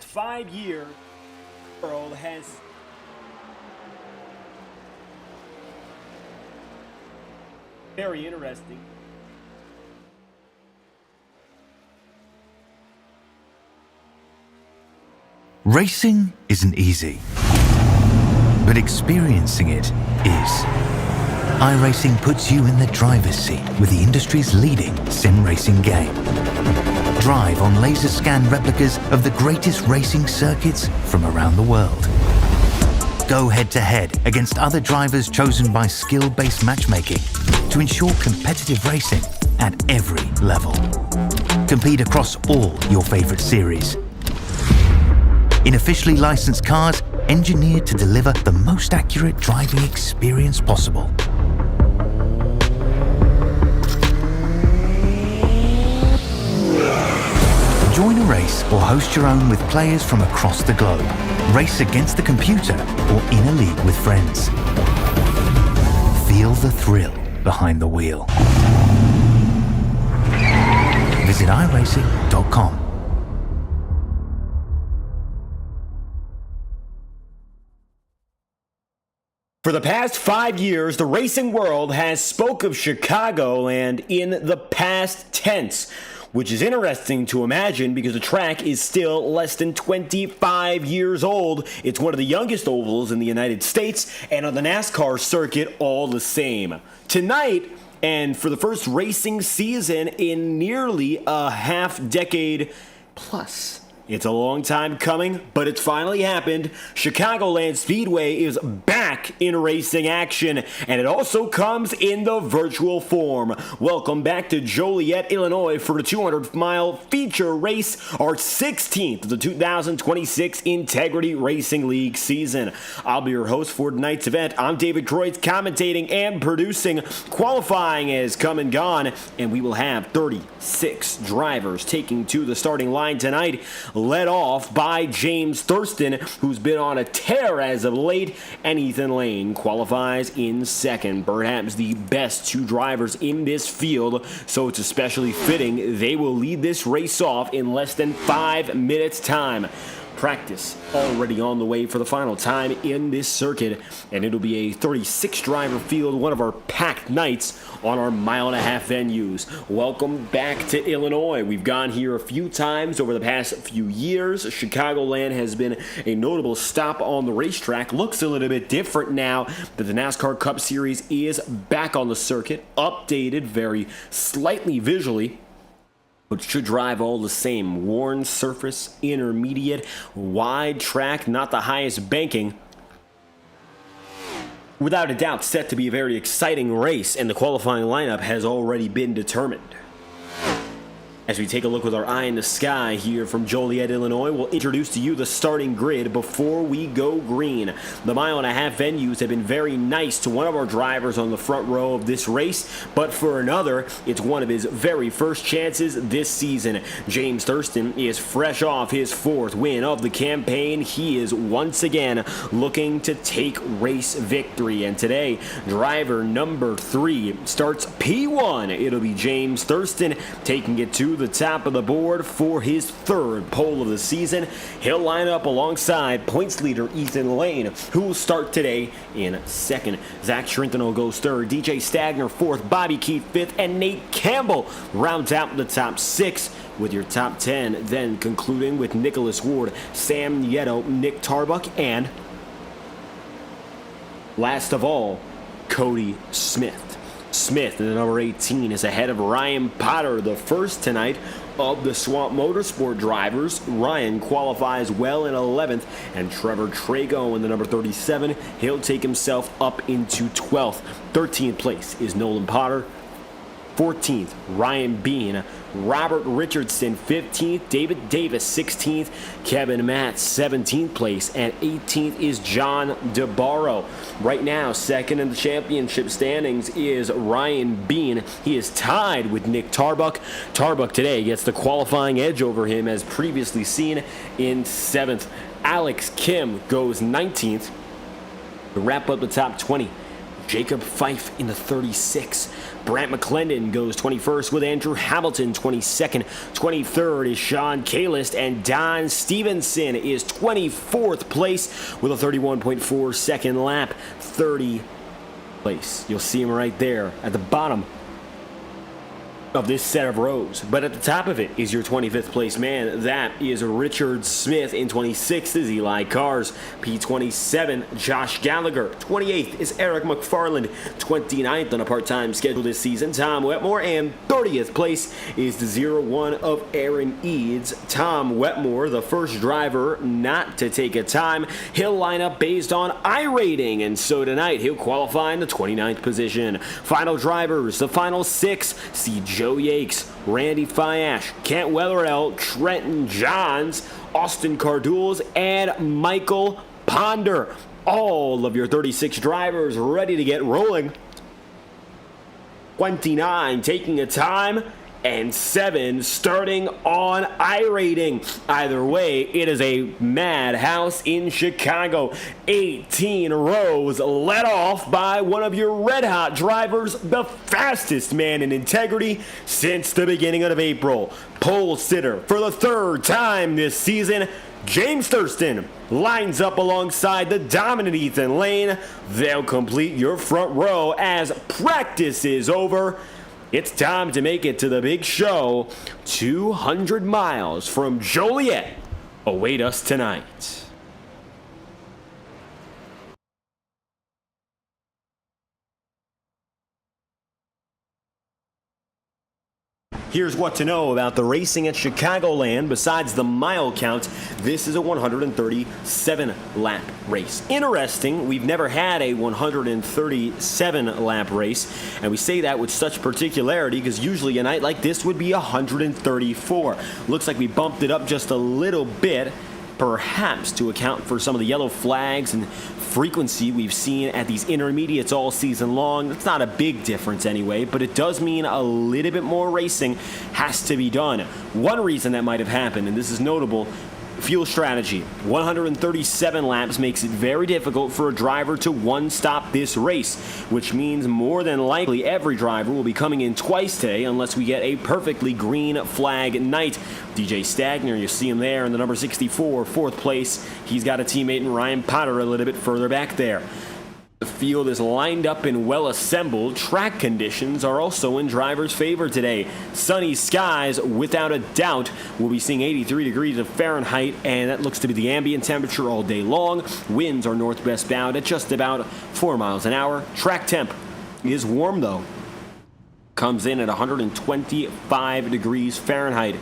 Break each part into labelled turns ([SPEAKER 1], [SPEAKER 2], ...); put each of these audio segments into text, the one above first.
[SPEAKER 1] 5 year world has very interesting.
[SPEAKER 2] Racing isn't easy, but experiencing it is. iRacing puts you in the driver's seat with the industry's leading sim racing game. Drive on laser scan replicas of the greatest racing circuits from around the world. Go head-to-head against other drivers chosen by skill-based matchmaking to ensure competitive racing at every level. Compete across all your favorite series. In officially licensed cars, engineered to deliver the most accurate driving experience possible. Join a race or host your own with players from across the globe. Race against the computer or in a league with friends. Feel the thrill behind the wheel. Visit iRacing.com.
[SPEAKER 1] For the past 5 years, the racing world has spoke of Chicagoland in the past tense, which is interesting to imagine because the track is still less than 25 years old. It's one of the youngest ovals in the United States and on the NASCAR circuit all the same. Tonight, and for the first racing season in nearly a half decade plus. It's a long time coming, but it's finally happened. Chicagoland Speedway is back in racing action, and it also comes in the virtual form. Welcome back to Joliet, Illinois for the 200-mile feature race, our 16th of the 2026 Integrity Racing League season. I'll be your host for tonight's event. I'm David Croyce, commentating and producing. Qualifying has come and gone, and we will have 36 drivers taking to the starting line tonight, led off by James Thurston, who's been on a tear as of late, and Ethan Lane qualifies in second. Perhaps the best two drivers in this field, so it's especially fitting they will lead this race off in less than 5 minutes' time. Practice already on the way for the final time in this circuit, and it'll be a 36 driver field, one of our packed nights on our mile-and-a-half venues. Welcome back to Illinois. We've gone here a few times over the past few years. Chicagoland has been a notable stop on the racetrack. Looks a little bit different now that the NASCAR Cup Series is back on the circuit, updated very slightly visually, but should drive all the same. Worn surface, intermediate, wide track, not the highest banking. Without a doubt, set to be a very exciting race, and the qualifying lineup has already been determined. As we take a look with our eye in the sky here from Joliet, Illinois, we'll introduce to you the starting grid before we go green. The mile-and-a-half venues have been very nice to one of our drivers on the front row of this race, but for another, it's one of his very first chances this season. James Thurston is fresh off his fourth win of the campaign. He is once again looking to take race victory, and today, driver number 3 starts P1. It'll be James Thurston taking it to the top of the board for his third pole of the season. He'll line up alongside points leader Ethan Lane, who will start today in second. Zach Shrinton will go third, DJ Stagner fourth, Bobby Keith fifth, and Nate Campbell rounds out the top 6 with your top 10, then concluding with Nicholas Ward, Sam Nieto, Nick Tarbuck, and last of all, Cody Smith. Smith, in the number 18, is ahead of Ryan Potter, the first tonight of the Swamp Motorsport drivers. Ryan qualifies well in 11th, and Trevor Trago in the number 37. He'll take himself up into 12th. 13th place is Nolan Potter. 14th, Ryan Bean. Robert Richardson, 15th. David Davis, 16th. Kevin Matz, 17th place. And 18th is John DeBarro. Right now, second in the championship standings is Ryan Bean. He is tied with Nick Tarbuck. Tarbuck today gets the qualifying edge over him, as previously seen, in 7th. Alex Kim goes 19th. To wrap up the top 20, Jacob Fife in the 36. Brant McClendon goes 21st with Andrew Hamilton 22nd. 23rd is Sean Kalist, and Don Stevenson is 24th place with a 31.4 second lap. 30th place. You'll see him right there at the bottom of this set of rows. But at the top of it is your 25th place man. That is Richard Smith. In 26th is Eli Cars. P27, Josh Gallagher. 28th is Eric McFarland. 29th on a part-time schedule this season, Tom Wetmore. And 30th place is the 01 of Aaron Eads. Tom Wetmore, the first driver not to take a time. He'll line up based on iRating, and so tonight he'll qualify in the 29th position. Final drivers, the final 6, see Joe Yakes, Randy Fiash, Kent Wetherell, Trenton Johns, Austin Cardules, and Michael Ponder. All of your 36 drivers ready to get rolling. 29 taking a time, and 7 starting on iRating. Either way, it is a madhouse in Chicago. 18 rows led off by one of your red-hot drivers, the fastest man in integrity since the beginning of April. Pole sitter for the 3rd time this season, James Thurston lines up alongside the dominant Ethan Lane. They'll complete your front row as practice is over. It's time to make it to the big show. 200 miles from Joliet await us tonight. Here's what to know about the racing at Chicagoland. Besides the mile count, this is a 137-lap race. Interesting, we've never had a 137-lap race, and we say that with such particularity because usually a night like this would be 134. Looks like we bumped it up just a little bit, perhaps to account for some of the yellow flags and frequency we've seen at these intermediates all season long. It's not a big difference anyway, but it does mean a little bit more racing has to be done. One reason that might have happened, and this is notable, fuel strategy. 137 laps makes it very difficult for a driver to one-stop this race, which means more than likely every driver will be coming in twice today unless we get a perfectly green flag night. DJ Stagner, you see him there in the number 64, 4th place. He's got a teammate in Ryan Potter a little bit further back there. The field is lined up and well assembled. Track conditions are also in drivers' favor today. Sunny skies, without a doubt. We'll be seeing 83 degrees of Fahrenheit, and that looks to be the ambient temperature all day long. Winds are northwest bound at just about 4 miles an hour. Track temp is warm, though. Comes in at 125 degrees Fahrenheit.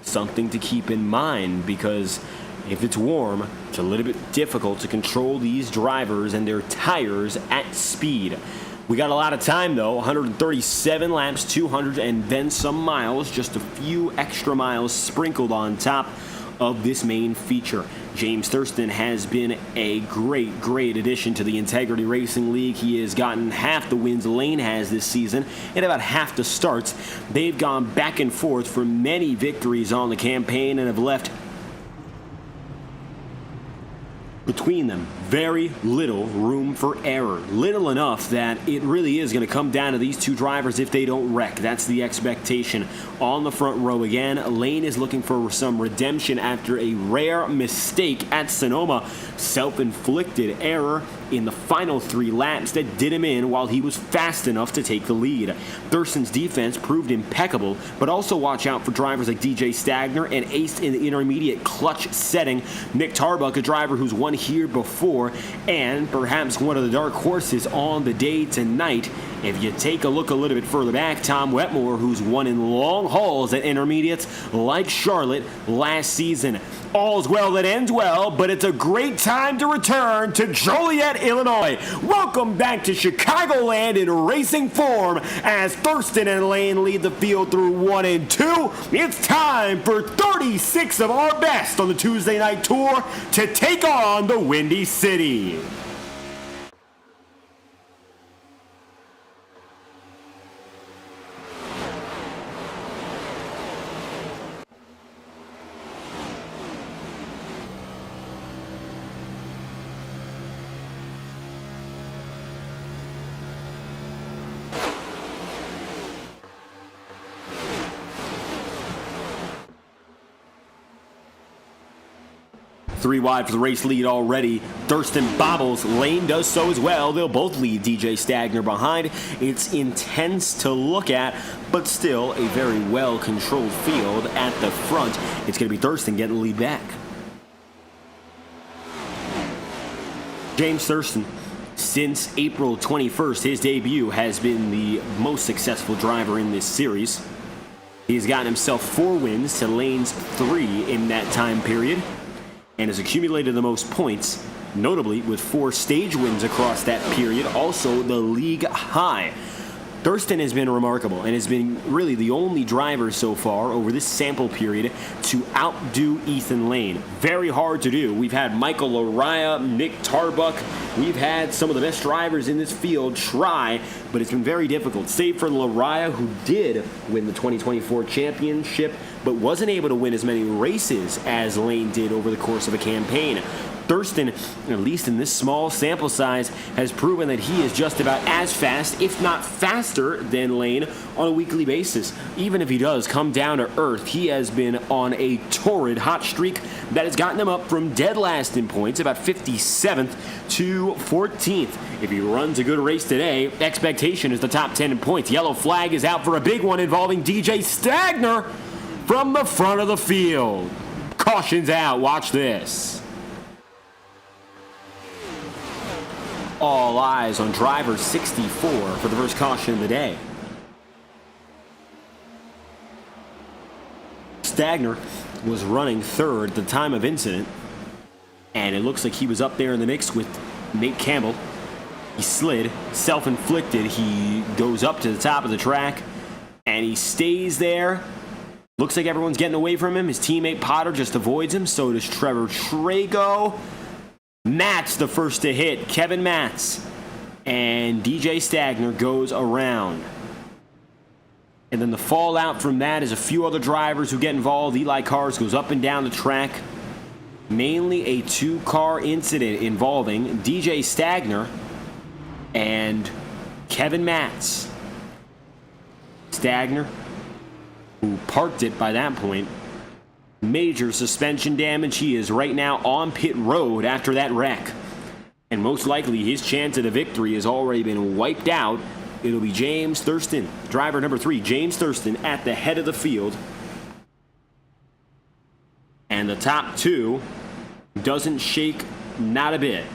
[SPEAKER 1] Something to keep in mind because if it's warm, it's a little bit difficult to control these drivers and their tires at speed. We got a lot of time though, 137 laps, 200 and then some miles, just a few extra miles sprinkled on top of this main feature. James Thurston has been a great addition to the Integrity Racing League. He has gotten half the wins Lane has this season and about half the starts. They've gone back and forth for many victories on the campaign and have left between them very little room for error. Little enough that it really is going to come down to these two drivers if they don't wreck. That's the expectation. On the front row again, Lane is looking for some redemption after a rare mistake at Sonoma. Self-inflicted error in the final 3 laps that did him in while he was fast enough to take the lead. Thurston's defense proved impeccable, but also watch out for drivers like DJ Stagner and ace in the intermediate clutch setting. Nick Tarbuck, a driver who's won here before, and perhaps one of the dark horses on the day tonight. If you take a look a little bit further back, Tom Wetmore, who's won in long hauls at intermediates like Charlotte last season. All's well that ends well, but it's a great time to return to Joliet, Illinois. Welcome back to Chicagoland in racing form as Thurston and Lane lead the field through 1 and 2. It's time for 36 of our best on the Tuesday night tour to take on the Windy City. 3 wide for the race lead already. Thurston bobbles. Lane does so as well. They'll both leave DJ Stagner behind. It's intense to look at, but still a very well-controlled field at the front. It's going to be Thurston getting the lead back. James Thurston, since April 21st, his debut has been the most successful driver in this series. He's gotten himself 4 wins to Lane's 3 in that time period, and has accumulated the most points, notably with 4 stage wins across that period, also the league high. Thurston has been remarkable and has been really the only driver so far over this sample period to outdo Ethan Lane. Very hard to do. We've had Michael Laraya, Nick Tarbuck. We've had some of the best drivers in this field try, but it's been very difficult. Save for Laraya, who did win the 2024 championship, but wasn't able to win as many races as Lane did over the course of a campaign. Thurston, at least in this small sample size, has proven that he is just about as fast, if not faster, than Lane on a weekly basis. Even if he does come down to earth, he has been on a torrid hot streak that has gotten him up from dead last in points, about 57th to 14th. If he runs a good race today, expectation is the top 10 in points. Yellow flag is out for a big one involving DJ Stagner from the front of the field. Caution's out. Watch this. All eyes on driver 64 for the first caution of the day. Stagner was running third at the time of incident, and it looks like he was up there in the mix with Nate Campbell. He slid, self-inflicted. He goes up to the top of the track, and he stays there. Looks like everyone's getting away from him. His teammate Potter just avoids him. So does Trevor Trago. Matt's the first to hit, Kevin Matz, and DJ Stagner goes around. And then the fallout from that is a few other drivers who get involved. Eli Cars goes up and down the track. Mainly a 2-car incident involving DJ Stagner and Kevin Matz. Stagner, who parked it by that point, major suspension damage. He is right now on pit road after that wreck. And most likely his chance at a victory has already been wiped out. It'll be James Thurston, driver number 3, James Thurston, at the head of the field. And the top 2 doesn't shake not a bit.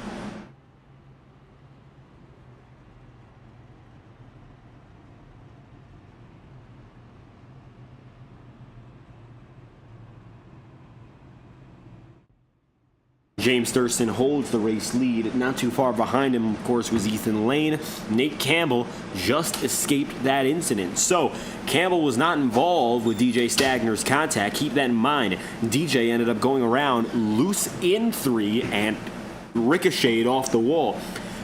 [SPEAKER 1] James Thurston holds the race lead. Not too far behind him, of course, was Ethan Lane. Nate Campbell just escaped that incident. So Campbell was not involved with DJ Stagner's contact. Keep that in mind. DJ ended up going around loose in 3 and ricocheted off the wall.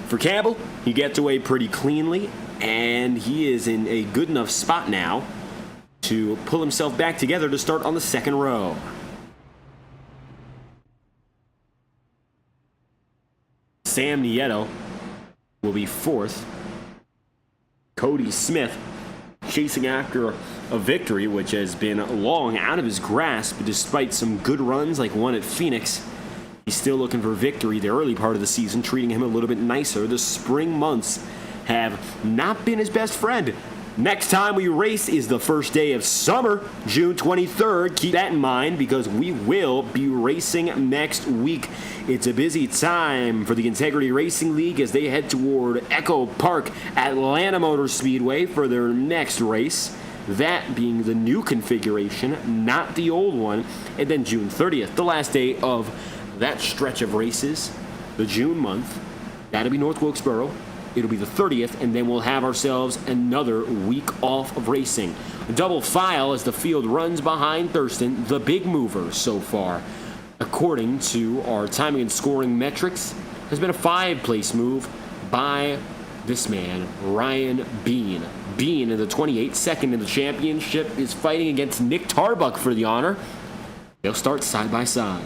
[SPEAKER 1] For Campbell, he gets away pretty cleanly, and he is in a good enough spot now to pull himself back together to start on the second row. Sam Nieto will be 4th. Cody Smith chasing after a victory which has been long out of his grasp despite some good runs like one at Phoenix. He's still looking for victory the early part of the season, treating him a little bit nicer. The spring months have not been his best friend. Next time we race is the first day of summer, June 23rd. Keep that in mind because we will be racing next week. It's a busy time for the Integrity Racing League as they head toward Echo Park, Atlanta Motor Speedway for their next race. That being the new configuration, not the old one. And then June 30th, the last day of that stretch of races, the June month. That'll be North Wilkesboro. It'll be the 30th, and then we'll have ourselves another week off of racing. A double file as the field runs behind Thurston, the big mover so far. According to our timing and scoring metrics, has been a 5-place move by this man, Ryan Bean. Bean in the 28th, second in the championship, is fighting against Nick Tarbuck for the honor. They'll start side by side.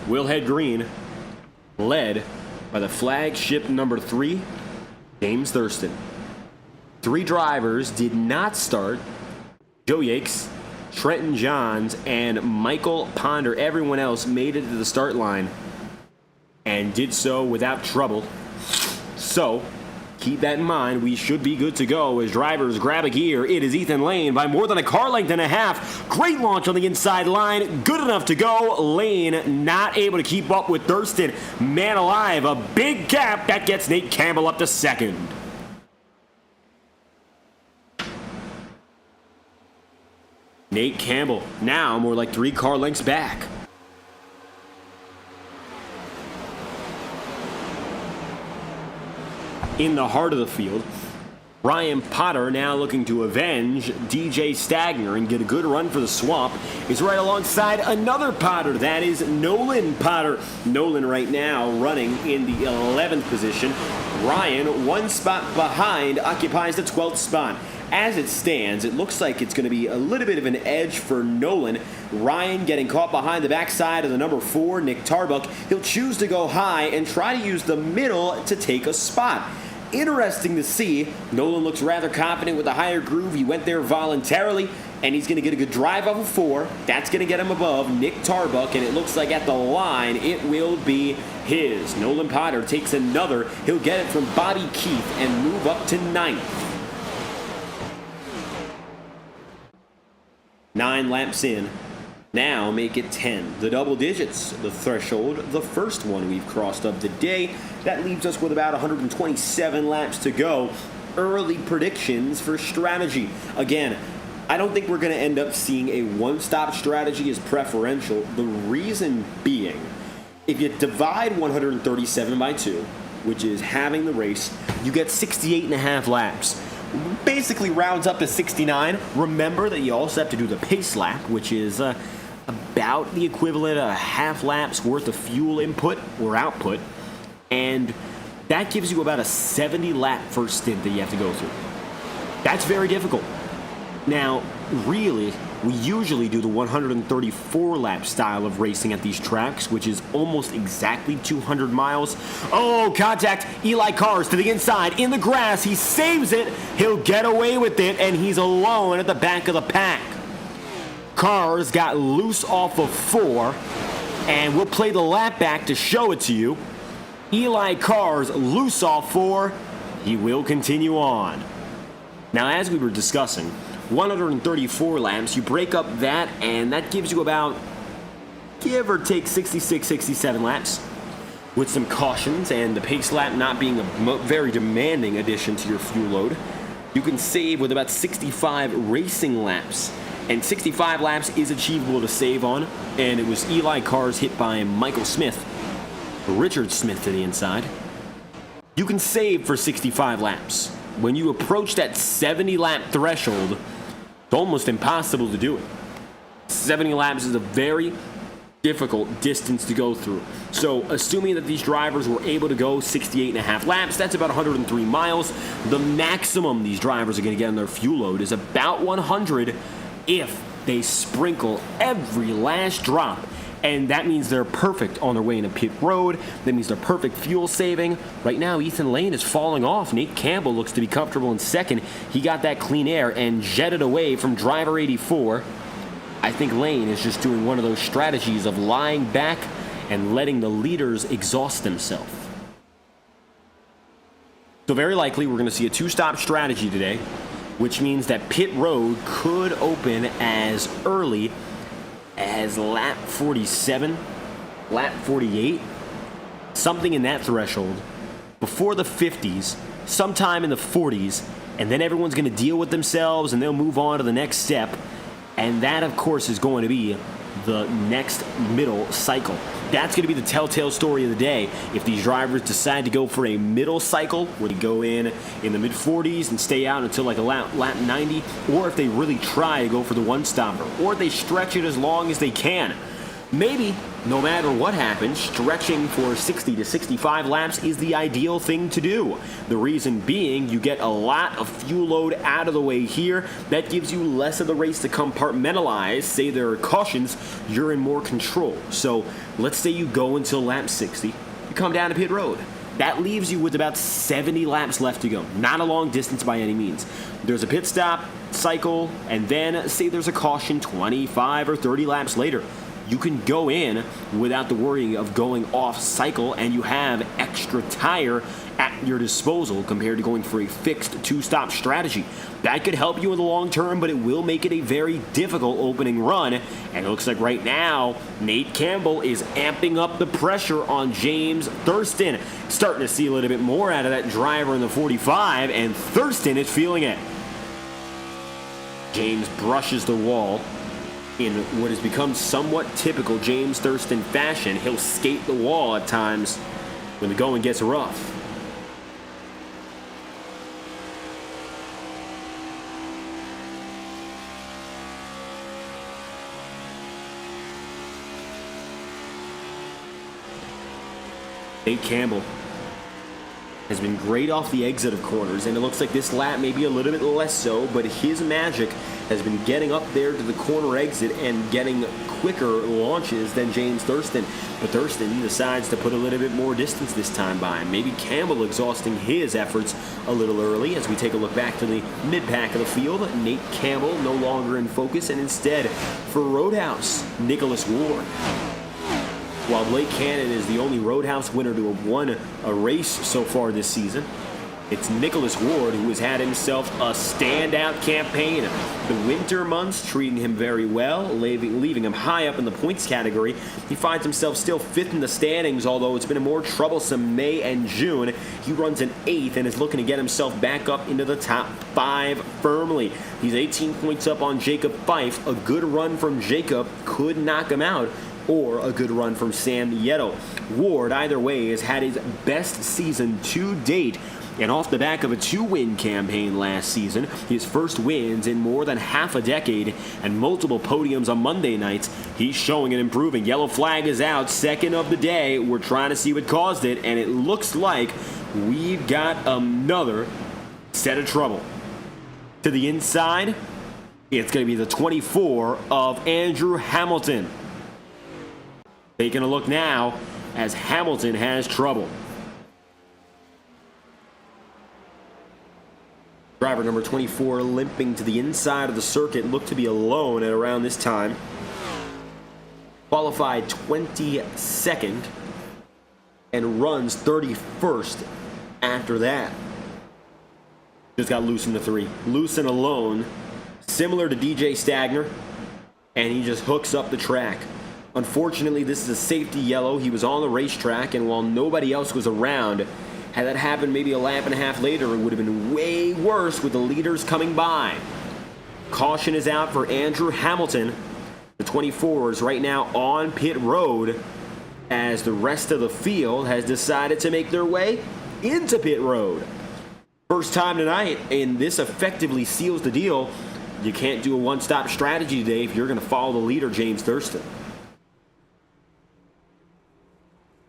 [SPEAKER 1] We'll head green, led by the flagship number 3, James Thurston. 3 drivers did not start. Joe Yakes, Trenton Johns, and Michael Ponder. Everyone else made it to the start line and did so without trouble. So, keep that in mind. We should be good to go as drivers grab a gear. It is Ethan Lane by more than a car length and a half. Great launch on the inside line. Good enough to go. Lane not able to keep up with Thurston. Man alive, a big gap. That gets Nate Campbell up to second. Nate Campbell now more like 3 car lengths back. In the heart of the field, Ryan Potter, now looking to avenge DJ Stagner and get a good run for the swamp, is right alongside another Potter. That is Nolan Potter. Nolan right now running in the 11th position. Ryan, 1 spot behind, occupies the 12th spot. As it stands, it looks like it's going to be a little bit of an edge for Nolan. Ryan getting caught behind the backside of the number 4, Nick Tarbuck. He'll choose to go high and try to use the middle to take a spot. Interesting to see. Nolan looks rather confident with the higher groove. He went there voluntarily, and he's going to get a good drive off of 4. That's going to get him above Nick Tarbuck, and it looks like at the line it will be his. Nolan Potter takes another. He'll get it from Bobby Keith and move up to 9th. 9 laps in. Now make it 10. The double digits, the threshold, the first one we've crossed of the day. That leaves us with about 127 laps to go. Early predictions for strategy. Again, I don't think we're going to end up seeing a one-stop strategy as preferential. The reason being, if you divide 137 by 2, which is having the race, you get 68.5 laps. Basically rounds up to 69. Remember that you also have to do the pace lap, which is about the equivalent of a half lap's worth of fuel input or output, and that gives you about a 70 lap first stint that you have to go through. That's very difficult. Now, really, we usually do the 134 lap style of racing at these tracks, which is almost exactly 200 miles. Oh, contact. Eli Cars to the inside in the grass. He saves it. He'll get away with it, and he's alone at the back of the pack. Cars got loose off of 4, and we'll play the lap back to show it to you. Eli Cars loose off 4. He will continue on. Now, as we were discussing, 134 laps, you break up that, and that gives you about, give or take, 66, 67 laps. With some cautions and the pace lap not being a very demanding addition to your fuel load, you can save with about 65 racing laps. And 65 laps is achievable to save on, and it was Eli Cars hit by Michael Smith. Richard Smith to the inside. You can save for 65 laps. When you approach that 70 lap threshold, it's almost impossible to do it. 70 laps is a very difficult distance to go through. So assuming that these drivers were able to go 68.5 laps, that's about 103 miles. The maximum these drivers are going to get on their fuel load is about 100 if they sprinkle every last drop. And that means they're perfect on their way into pit road. That means they're perfect fuel saving. Right now, Ethan Lane is falling off. Nate Campbell looks to be comfortable in second. He got that clean air and jetted away from driver 84. I think Lane is just doing one of those strategies of lying back and letting the leaders exhaust themselves. So very likely we're going to see a 2-stop strategy today, which means that pit road could open as early as lap 47, lap 48, something in that threshold, before the 50s, sometime in the 40s, and then everyone's going to deal with themselves and they'll move on to the next step, and that, of course, is going to be the next middle cycle. That's going to be the telltale story of the day. If these drivers decide to go for a middle cycle, where they go in the mid-40s and stay out until like a lap 90, or if they really try to go for the one-stopper, or they stretch it as long as they can. Maybe, no matter what happens, stretching for 60 to 65 laps is the ideal thing to do. The reason being, you get a lot of fuel load out of the way here. That gives you less of the race to compartmentalize. Say there are cautions, you're in more control. So let's say you go until lap 60. You come down to pit road. That leaves you with about 70 laps left to go. Not a long distance by any means. There's a pit stop, cycle, and then say there's a caution 25 or 30 laps later. You can go in without the worry of going off cycle, and you have extra tire at your disposal compared to going for a fixed two-stop strategy. That could help you in the long term, but it will make it a very difficult opening run. And it looks like right now, Nate Campbell is amping up the pressure on James Thurston. Starting to see a little bit more out of that driver in the 45, and Thurston is feeling it. James brushes the wall. In what has become somewhat typical James Thurston fashion, he'll skate the wall at times when the going gets rough. Nate Campbell has been great off the exit of corners, and it looks like this lap maybe a little bit less so, but his magic has been getting up there to the corner exit and getting quicker launches than James Thurston. But Thurston decides to put a little bit more distance this time by him. Maybe Campbell exhausting his efforts a little early. As we take a look back to the mid-pack of the field, Nate Campbell no longer in focus, and instead for Roadhouse, Nicholas Ward. While Blake Cannon is the only Roadhouse winner to have won a race so far this season, it's Nicholas Ward who has had himself a standout campaign. The winter months treating him very well, leaving him high up in the points category. He finds himself still 5th in the standings, although it's been a more troublesome May and June. He runs an 8th and is looking to get himself back up into the top 5 firmly. He's 18 points up on Jacob Fife. A good run from Jacob could knock him out, or a good run from Sam Nieto. Ward, either way, has had his best season to date, and off the back of a 2-win campaign last season, his first wins in more than half a decade, and multiple podiums on Monday nights, he's showing and improving. Yellow flag is out, second of the day. We're trying to see what caused it, and it looks like we've got another set of trouble. To the inside, it's going to be the 24 of Andrew Hamilton. Taking a look now as Hamilton has trouble. Driver number 24 limping to the inside of the circuit, looked to be alone at around this time. Qualified 22nd and runs 31st after that. Just got loose in the 3. Loose and alone, similar to DJ Stagner, and he just hooks up the track. Unfortunately, this is a safety yellow. He was on the racetrack, and while nobody else was around, had that happened maybe a lap and a half later, it would have been way worse with the leaders coming by. Caution is out for Andrew Hamilton. The 24 is right now on pit road, as the rest of the field has decided to make their way into pit road. First time tonight, and this effectively seals the deal. You can't do a one-stop strategy today if you're going to follow the leader, James Thurston.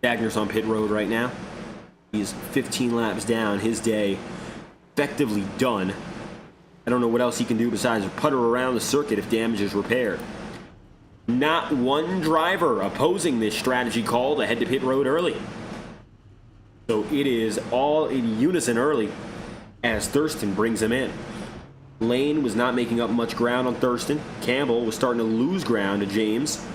[SPEAKER 1] Stagner's on pit road right now. He's 15 laps down. His day effectively done. I don't know what else he can do besides putter around the circuit if damage is repaired. Not one driver opposing this strategy call to head to pit road early. So it is all in unison early as Thurston brings him in. Lane was not making up much ground on Thurston. Campbell was starting to lose ground to James.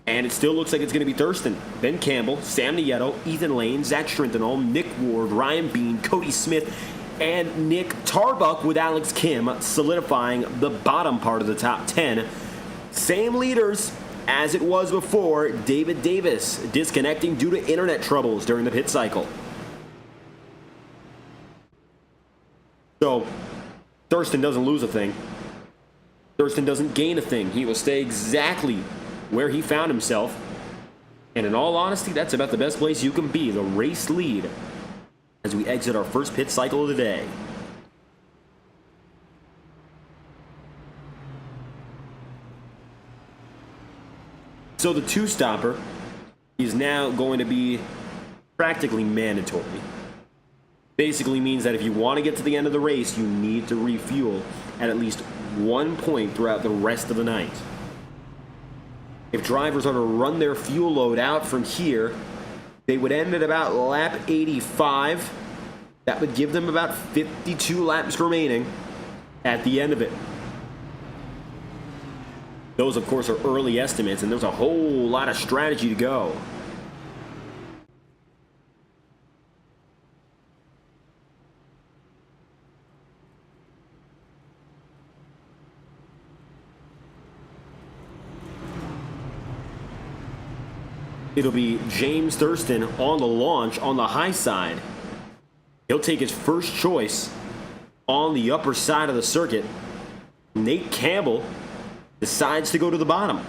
[SPEAKER 1] And it still looks like it's going to be Thurston, Ben Campbell, Sam Nieto, Ethan Lane, Zach Strintenholm, Nick Ward, Ryan Bean, Cody Smith, and Nick Tarbuck, with Alex Kim solidifying the bottom part of the top 10. Same leaders as it was before. David Davis disconnecting due to internet troubles during the pit cycle. So Thurston doesn't lose a thing. Thurston doesn't gain a thing. He will stay exactly where he found himself. And in all honesty, that's about the best place you can be, the race lead, as we exit our first pit cycle of the day. So the two-stopper is now going to be practically mandatory. Basically means that if you want to get to the end of the race, you need to refuel at least 1 point throughout the rest of the night. If drivers are to run their fuel load out from here, They would end at about lap 85. That would give them about 52 laps remaining at the end of it. Those, of course, are early estimates, and there's a whole lot of strategy to go. It'll be James Thurston on the launch on the high side. He'll take his first choice on the upper side of the circuit. Nate Campbell decides to go to the bottom.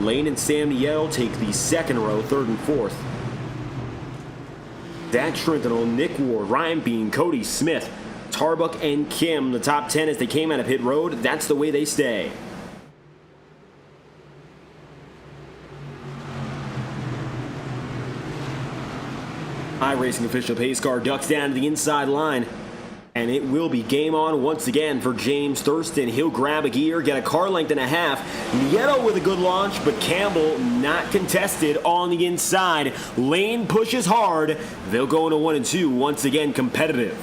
[SPEAKER 1] Lane and Sam Nieto take the second row, third and fourth. Zach Trentinel, Nick Ward, Ryan Bean, Cody Smith, Tarbuck, and Kim, the top 10 as they came out of pit road. That's the way they stay. iRacing official pace car ducks down to the inside line, and it will be game on once again for James Thurston. He'll grab a gear, get a car length and a half. Nieto with a good launch, but Campbell not contested on the inside. Lane pushes hard. They'll go into 1 and 2, once again competitive.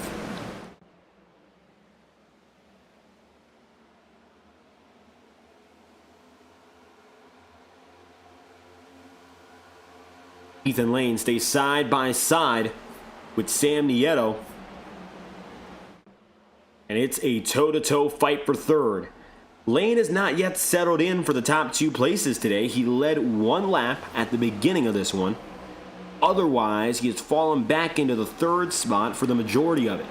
[SPEAKER 1] Ethan Lane stays side by side with Sam Nieto. And it's a toe-to-toe fight for third. Lane has not yet settled in for the top 2 places today. He led 1 lap at the beginning of this one. Otherwise, he has fallen back into the 3rd spot for the majority of it.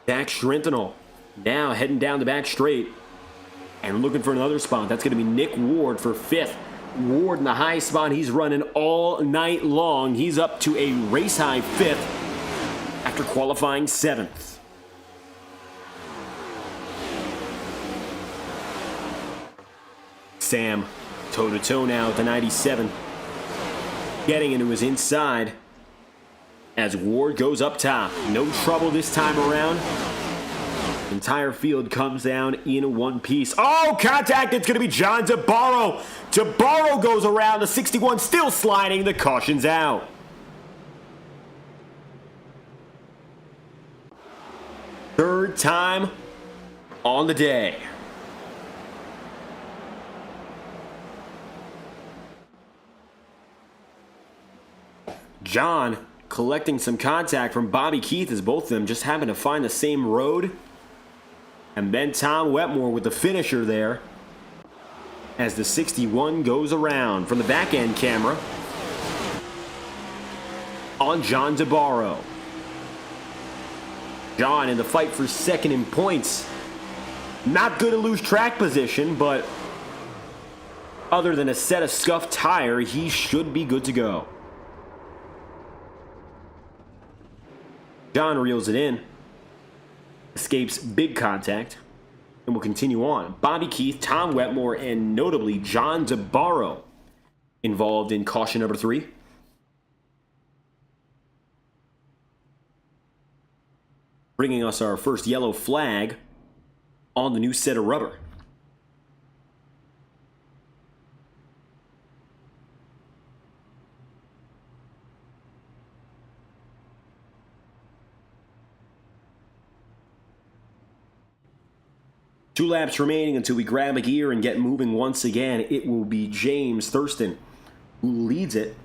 [SPEAKER 1] Zach Trentinel now heading down the back straight and looking for another spot. That's going to be Nick Ward for 5th. Ward in the high spot. He's running all night long. He's up to a race high 5th after qualifying 7th. Sam toe-to-toe now at the 97. Getting into his inside as Ward goes up top. No trouble this time around. Entire field comes down in one piece. Oh, contact! It's going to be John DeBarro. DeBarro goes around. The 61 still sliding. The caution's out. Third time on the day. John collecting some contact from Bobby Keith as both of them just happen to find the same road. And then Tom Wetmore with the finisher there as the 61 goes around from the back end camera on John DeBarro. John in the fight for second in points. Not good to lose track position, but other than a set of scuffed tire, he should be good to go. John reels it in. Escapes big contact and will continue on. Bobby Keith, Tom Wetmore, and notably John DeBarro involved in caution number 3. Bringing us our first yellow flag on the new set of rubber. Two laps remaining until we grab a gear and get moving once again. It will be James Thurston who leads it.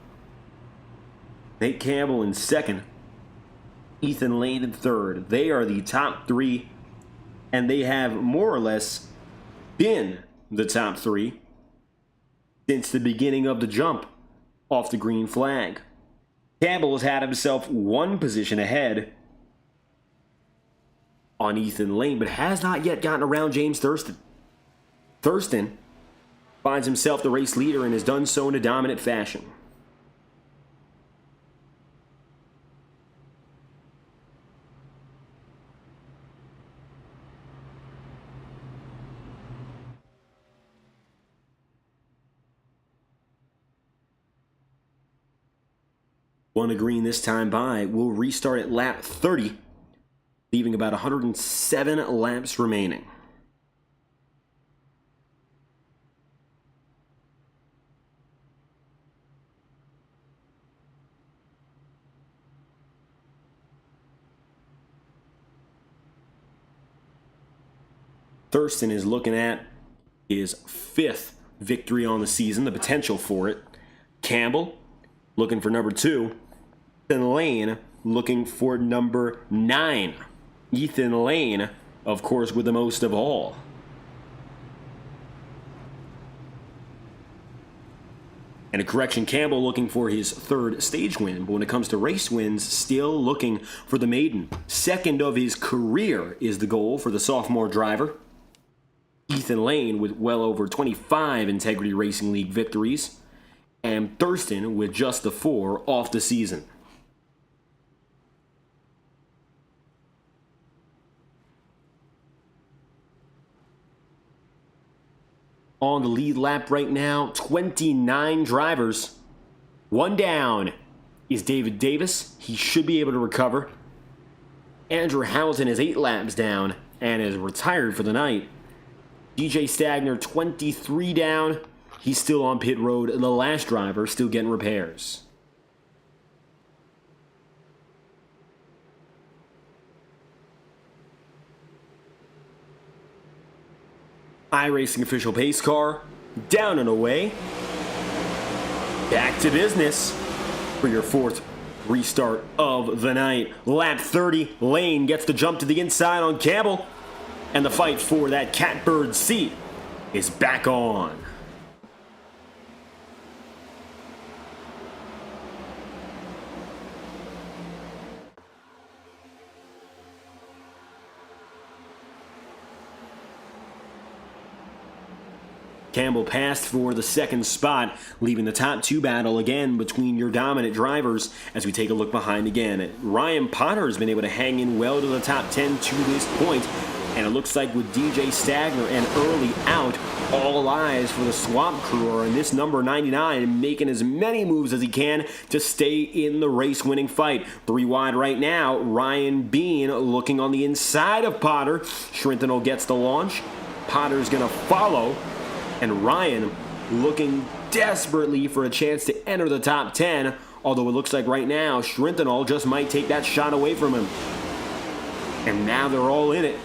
[SPEAKER 1] Nate Campbell in second. Ethan Lane in third. They are the top 3, and they have more or less been the top 3 since the beginning of the jump off the green flag. Campbell has had himself 1 position ahead on Ethan Lane, but has not yet gotten around James Thurston. Thurston finds himself the race leader and has done so in a dominant fashion. One to green this time by. We'll restart at lap 30, leaving about 107 laps remaining. Thurston is looking at his 5th victory on the season, the potential for it. Campbell looking for number 2. Ethan Lane looking for number 9. Ethan Lane, of course, with the most of all. And a correction, Campbell looking for his 3rd stage win, but when it comes to race wins, still looking for the maiden. 2nd of his career is the goal for the sophomore driver. Ethan Lane with well over 25 Integrity Racing League victories, and Thurston with just the 4 off the season. On the lead lap right now, 29 drivers. 1 down is David Davis. He should be able to recover. Andrew Hamilton is 8 laps down and is retired for the night. DJ Stagner, 23 down. He's still on pit road. The last driver still getting repairs. iRacing official pace car, down and away. Back to business for your 4th restart of the night. Lap 30, Lane gets the jump to the inside on Campbell. And the fight for that catbird seat is back on. Campbell passed for the 2nd spot, leaving the top 2 battle again between your dominant drivers as we take a look behind again. Ryan Potter has been able to hang in well to the top 10 to this point. And it looks like with DJ Stagner and early out, all eyes for the Swamp Crew are in this number 99, making as many moves as he can to stay in the race-winning fight. 3 wide right now. Ryan Bean looking on the inside of Potter. Shrintenal gets the launch. Potter's going to follow. And Ryan looking desperately for a chance to enter the top 10, although it looks like right now Shrintenal just might take that shot away from him. And now they're all in it.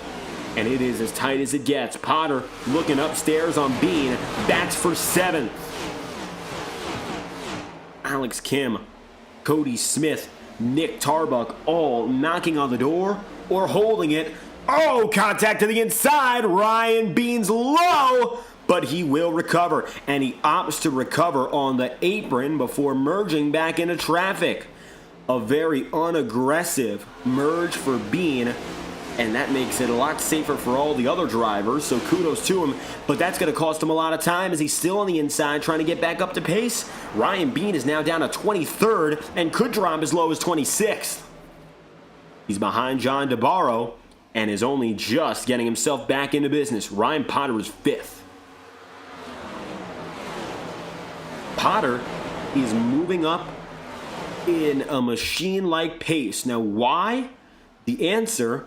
[SPEAKER 1] And it is as tight as it gets. Potter looking upstairs on Bean. Bats for 7th. Alex Kim, Cody Smith, Nick Tarbuck all knocking on the door or holding it. Oh, contact to the inside. Ryan Bean's low, but he will recover. And he opts to recover on the apron before merging back into traffic. A very unaggressive merge for Bean. And that makes it a lot safer for all the other drivers, so kudos to him. But that's going to cost him a lot of time as he's still on the inside trying to get back up to pace. Ryan Bean is now down to 23rd and could drop as low as 26th. He's behind John DeBarro and is only just getting himself back into business. Ryan Potter is 5th. Potter is moving up in a machine-like pace. Now, why? The answer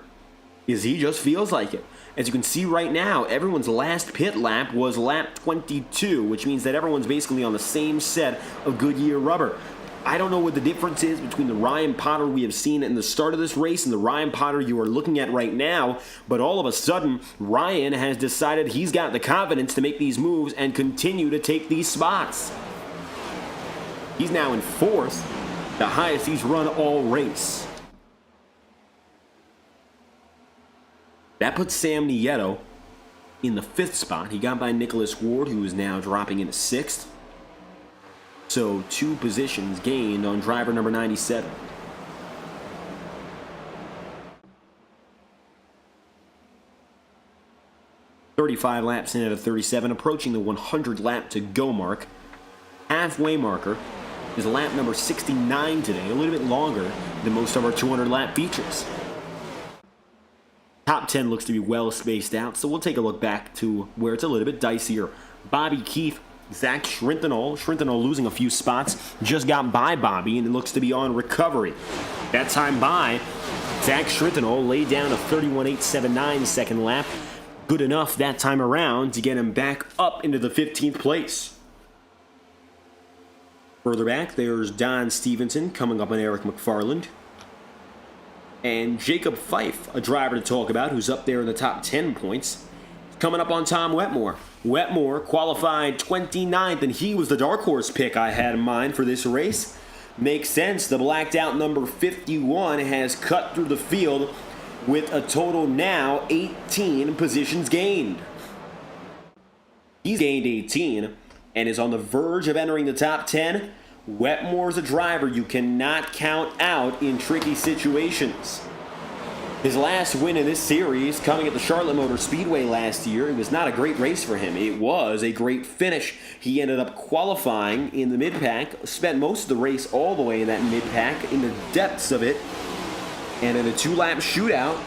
[SPEAKER 1] is he just feels like it. As you can see right now, everyone's last pit lap was lap 22, which means that everyone's basically on the same set of Goodyear rubber. I don't know what the difference is between the Ryan Potter we have seen in the start of this race and the Ryan Potter you are looking at right now, but all of a sudden, Ryan has decided he's got the confidence to make these moves and continue to take these spots. He's now in 4th, the highest he's run all race. That puts Sam Nieto in the 5th spot. He got by Nicholas Ward, who is now dropping into 6th. So 2 positions gained on driver number 97. "35 laps in out of 37, approaching the 100 lap to go mark. Halfway marker is lap number 69 today, a little bit longer than most of our 200 lap features. Top 10 looks to be well spaced out, so we'll take a look back to where it's a little bit dicier. Bobby Keefe Zach Schrintenol losing a few spots, just got by Bobby, and it looks to be on recovery. That time by, Zach Schrintenol laid down a 31.879 second lap. Good enough that time around to get him back up into the 15th place. Further back, there's Don Stevenson coming up on Eric McFarland. And Jacob Fife, a driver to talk about, who's up there in the top 10 points. Coming up on Tom Wetmore. Wetmore qualified 29th, and he was the dark horse pick I had in mind for this race. Makes sense. The blacked out number 51 has cut through the field with a total now 18 positions gained. He's gained 18 and is on the verge of entering the top 10. Wetmore's a driver you cannot count out in tricky situations. His last win in this series coming at the Charlotte Motor Speedway last year. It was not a great race for him. It was a great finish. He ended up qualifying in the mid-pack, spent most of the race all the way in that mid-pack, in the depths of it, and in a 2-lap shootout,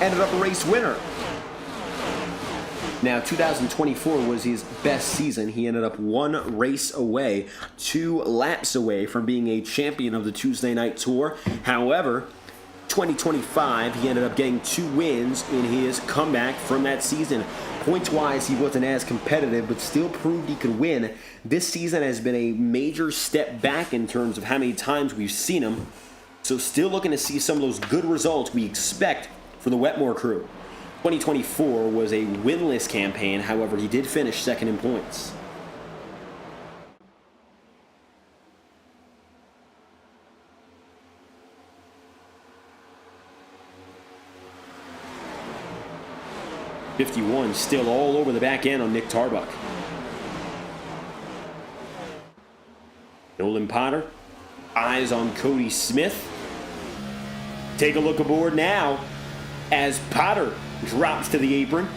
[SPEAKER 1] ended up a race winner. Now, 2024 was his best season. He ended up 1 race away, 2 laps away from being a champion of the Tuesday Night Tour. However, 2025, he ended up getting 2 wins in his comeback from that season. Points-wise, he wasn't as competitive, but still proved he could win. This season has been a major step back in terms of how many times we've seen him. So still looking to see some of those good results we expect for the Wetmore crew. 2024 was a winless campaign, however, he did finish second in points. '51 still all over the back end on Nick Tarbuck. Nolan Potter, eyes on Cody Smith. Take a look aboard now as Potter drops to the apron,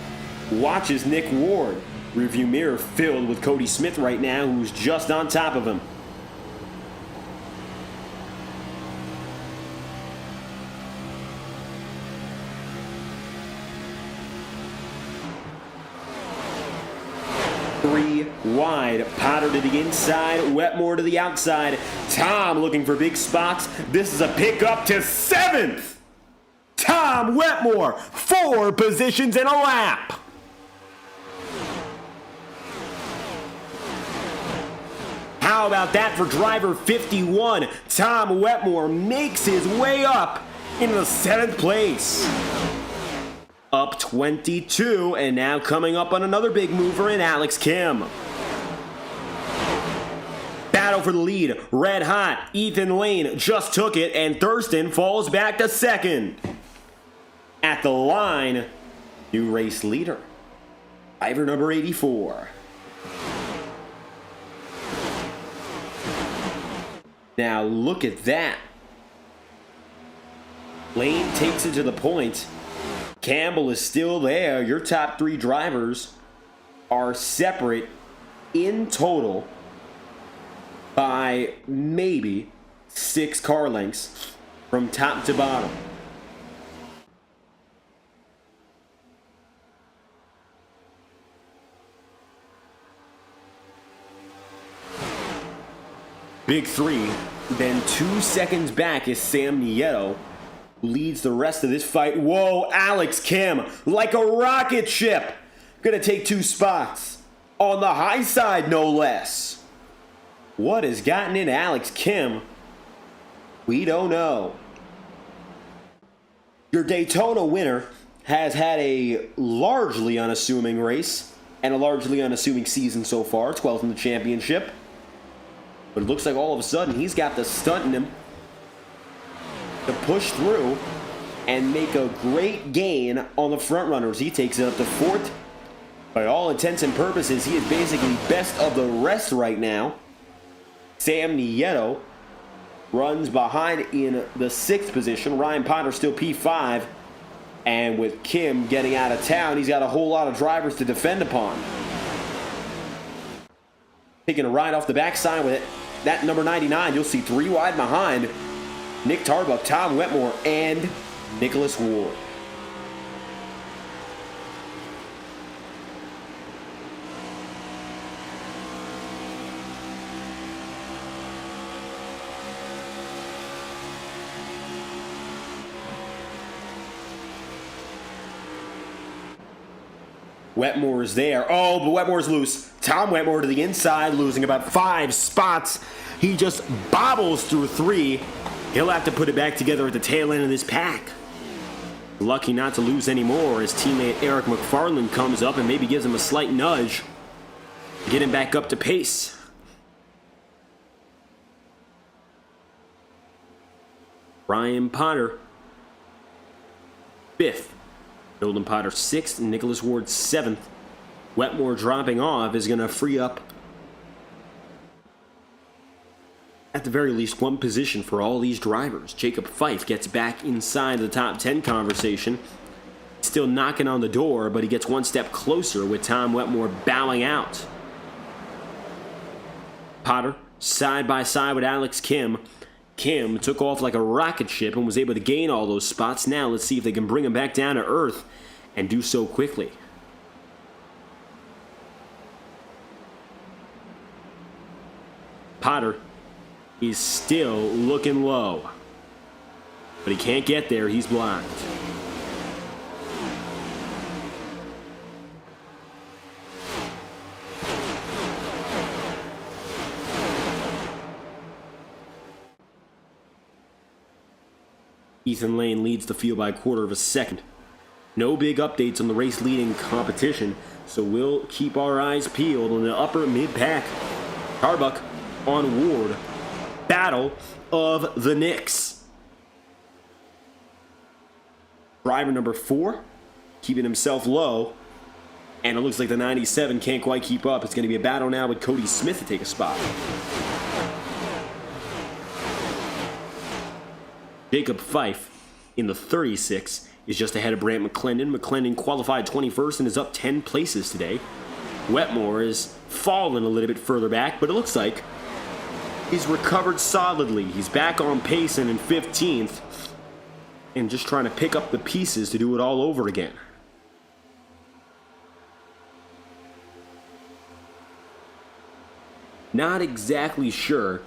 [SPEAKER 1] watches Nick Ward. Rearview mirror filled with Cody Smith right now, who's just on top of him. Three wide, Potter to the inside, Wetmore to the outside. Tom looking for big spots. This is a pickup to 7th. Tom Wetmore, 4 positions in a lap. How about that for driver 51? Tom Wetmore makes his way up into the 7th place. Up 22, and now coming up on another big mover in Alex Kim. Battle for the lead, red hot. Ethan Lane just took it, and Thurston falls back to 2nd. At the line, new race leader, driver number 84. Now look at that. Lane takes it to the point. Campbell is still there. Your top 3 drivers are separate in total by maybe 6 car lengths from top to bottom. Big 3, then 2 seconds back is Sam Nieto, who leads the rest of this fight. Whoa, Alex Kim, like a rocket ship, gonna take 2 spots. On the high side, no less. What has gotten into Alex Kim? We don't know. Your Daytona winner has had a largely unassuming race and a largely unassuming season so far, 12th in the championship. But it looks like all of a sudden he's got the stunt in him to push through and make a great gain on the front runners. He takes it up to 4th. By all intents and purposes, he is basically best of the rest right now. Sam Nieto runs behind in the 6th position. Ryan Potter still P5. And with Kim getting out of town, he's got a whole lot of drivers to defend upon. Taking a ride off the backside with it. That number 99, you'll see 3 wide behind Nick Tarbuck, Tom Wetmore, and Nicholas Ward. Wetmore is there. Oh, but Wetmore's loose. Tom Wetmore to the inside, losing about 5 spots. He just bobbles through 3. He'll have to put it back together at the tail end of this pack. Lucky not to lose anymore as teammate Eric McFarland comes up and maybe gives him a slight nudge. Get him back up to pace. Ryan Potter, 5th. Nolan Potter, 6th. Nicholas Ward, 7th. Wetmore dropping off is going to free up, at the very least, 1 position for all these drivers. Jacob Fife gets back inside the top 10 conversation. Still knocking on the door, but he gets 1 step closer with Tom Wetmore bowing out. Potter, side by side with Alex Kim. Kim took off like a rocket ship and was able to gain all those spots. Now let's see if they can bring him back down to earth and do so quickly. Potter is still looking low, but he can't get there. He's blocked. Ethan Lane leads the field by a 1/4 of a second. No big updates on the race leading competition, so we'll keep our eyes peeled on the upper mid-pack. Tarbuck on Ward. Battle of the Knicks. Driver number 4, keeping himself low, and it looks like the 97 can't quite keep up. It's going to be a battle now with Cody Smith to take a spot. Jacob Fife in the 36 is just ahead of Brant McClendon. McClendon qualified 21st and is up 10 places today. Wetmore is fallen a little bit further back, but it looks like he's recovered solidly. He's back on pace and in 15th, and just trying to pick up the pieces to do it all over again. Not exactly sure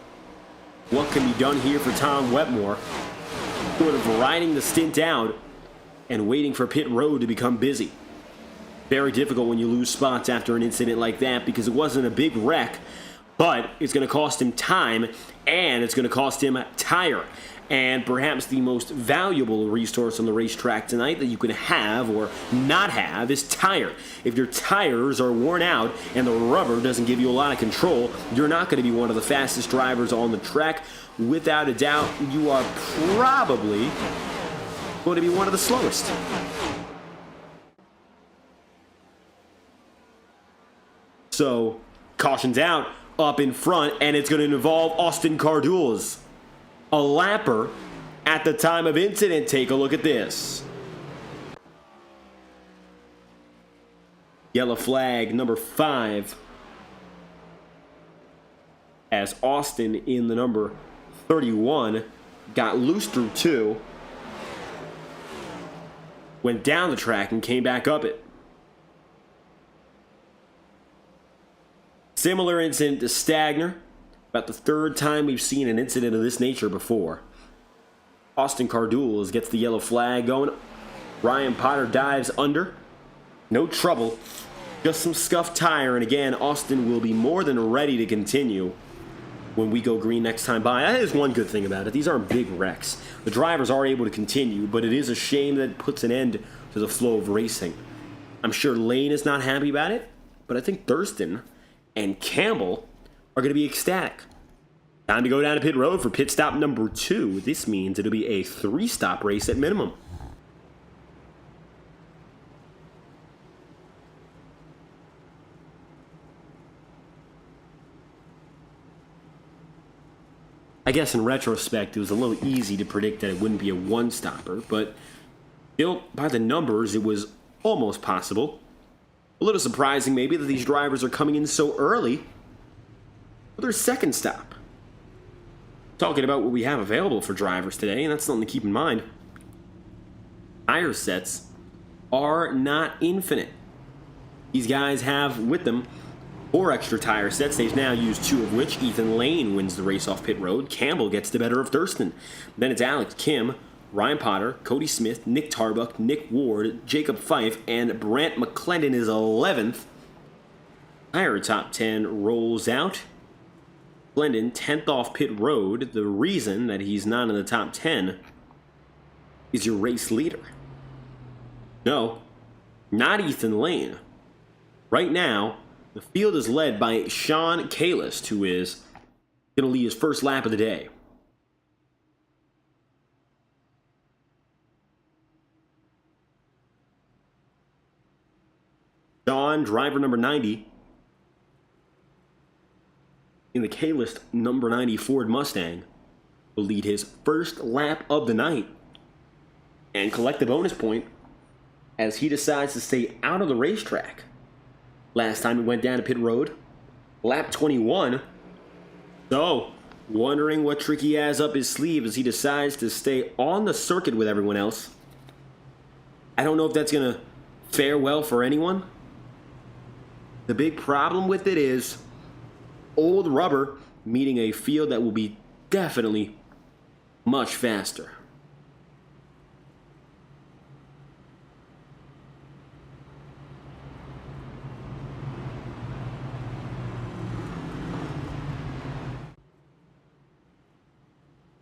[SPEAKER 1] what can be done here for Tom Wetmore. Sort of riding the stint out and waiting for pit road to become busy. Very difficult when you lose spots after an incident like that, because it wasn't a big wreck, but it's going to cost him time and it's going to cost him tire. And perhaps the most valuable resource on the racetrack tonight that you can have or not have is tire. If your tires are worn out and the rubber doesn't give you a lot of control, you're not going to be one of the fastest drivers on the track. Without a doubt, you are probably going to be one of the slowest. So, caution's out up in front, and it's going to involve Austin Cardules, a lapper at the time of incident. Take a look at this. Yellow flag number 5 as Austin in the number 31 got loose through 2, went down the track and came back up it. Similar incident to Stagner. About the 3rd time we've seen an incident of this nature before. Austin Cardules gets the yellow flag going. Ryan Potter dives under. No trouble. Just some scuffed tire. And again, Austin will be more than ready to continue when we go green next time by. That is one good thing about it. These aren't big wrecks. The drivers are able to continue, but it is a shame that it puts an end to the flow of racing. I'm sure Lane is not happy about it, but I think Thurston and Campbell are going to be ecstatic. Time to go down to pit road for pit stop number 2. This means it'll be a 3-stop race at minimum. I guess in retrospect, it was a little easy to predict that it wouldn't be a 1-stopper, but built by the numbers, it was almost possible. A little surprising maybe that these drivers are coming in so early for their 2nd stop. Talking about what we have available for drivers today, and that's something to keep in mind. Tire sets are not infinite. These guys have with them 4 extra tire sets. They've now used 2 of which. Ethan Lane wins the race off pit road. Campbell gets the better of Thurston. Then it's Alex Kim Ryan Potter, Cody Smith, Nick Tarbuck, Nick Ward, Jacob Fife, and Brant McClendon is 11th. Higher top 10 rolls out. Glendon, 10th off pit road. The reason that he's not in the top 10 is your race leader. No, not Ethan Lane. Right now, the field is led by Sean Kalist, who is going to lead his first lap of the day. Sean, driver number 90, in the Kalist number 90 Ford Mustang, will lead his first lap of the night and collect the bonus point as he decides to stay out of the racetrack. Last time he went down to pit road, lap 21. So, wondering what trick he has up his sleeve as he decides to stay on the circuit with everyone else. I don't know if that's going to fare well for anyone. The big problem with it is old rubber meeting a field that will be definitely much faster.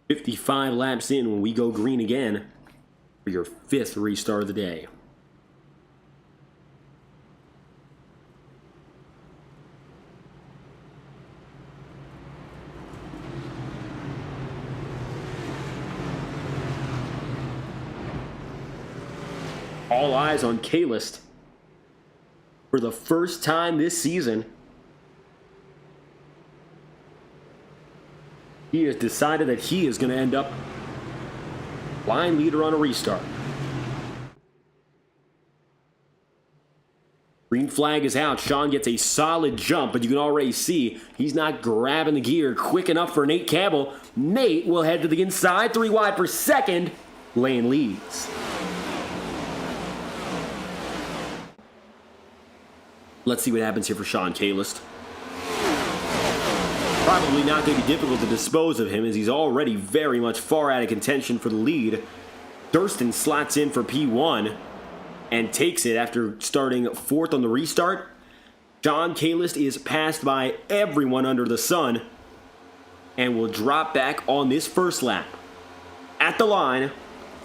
[SPEAKER 1] "55 laps in when we go green again for your 5th restart of the day." All eyes on Kalist. For the first time this season, he has decided that he is going to end up line leader on a restart. Green flag is out. Sean gets a solid jump, but you can already see he's not grabbing the gear quick enough for Nate Campbell. Nate will head to the inside, 3 wide for second. Lane leads. Let's see what happens here for Sean Kalist. Probably not going to be difficult to dispose of him as he's already very much far out of contention for the lead. Durston slots in for P1 and takes it after starting 4th on the restart. Sean Kalist is passed by everyone under the sun and will drop back on this first lap at the line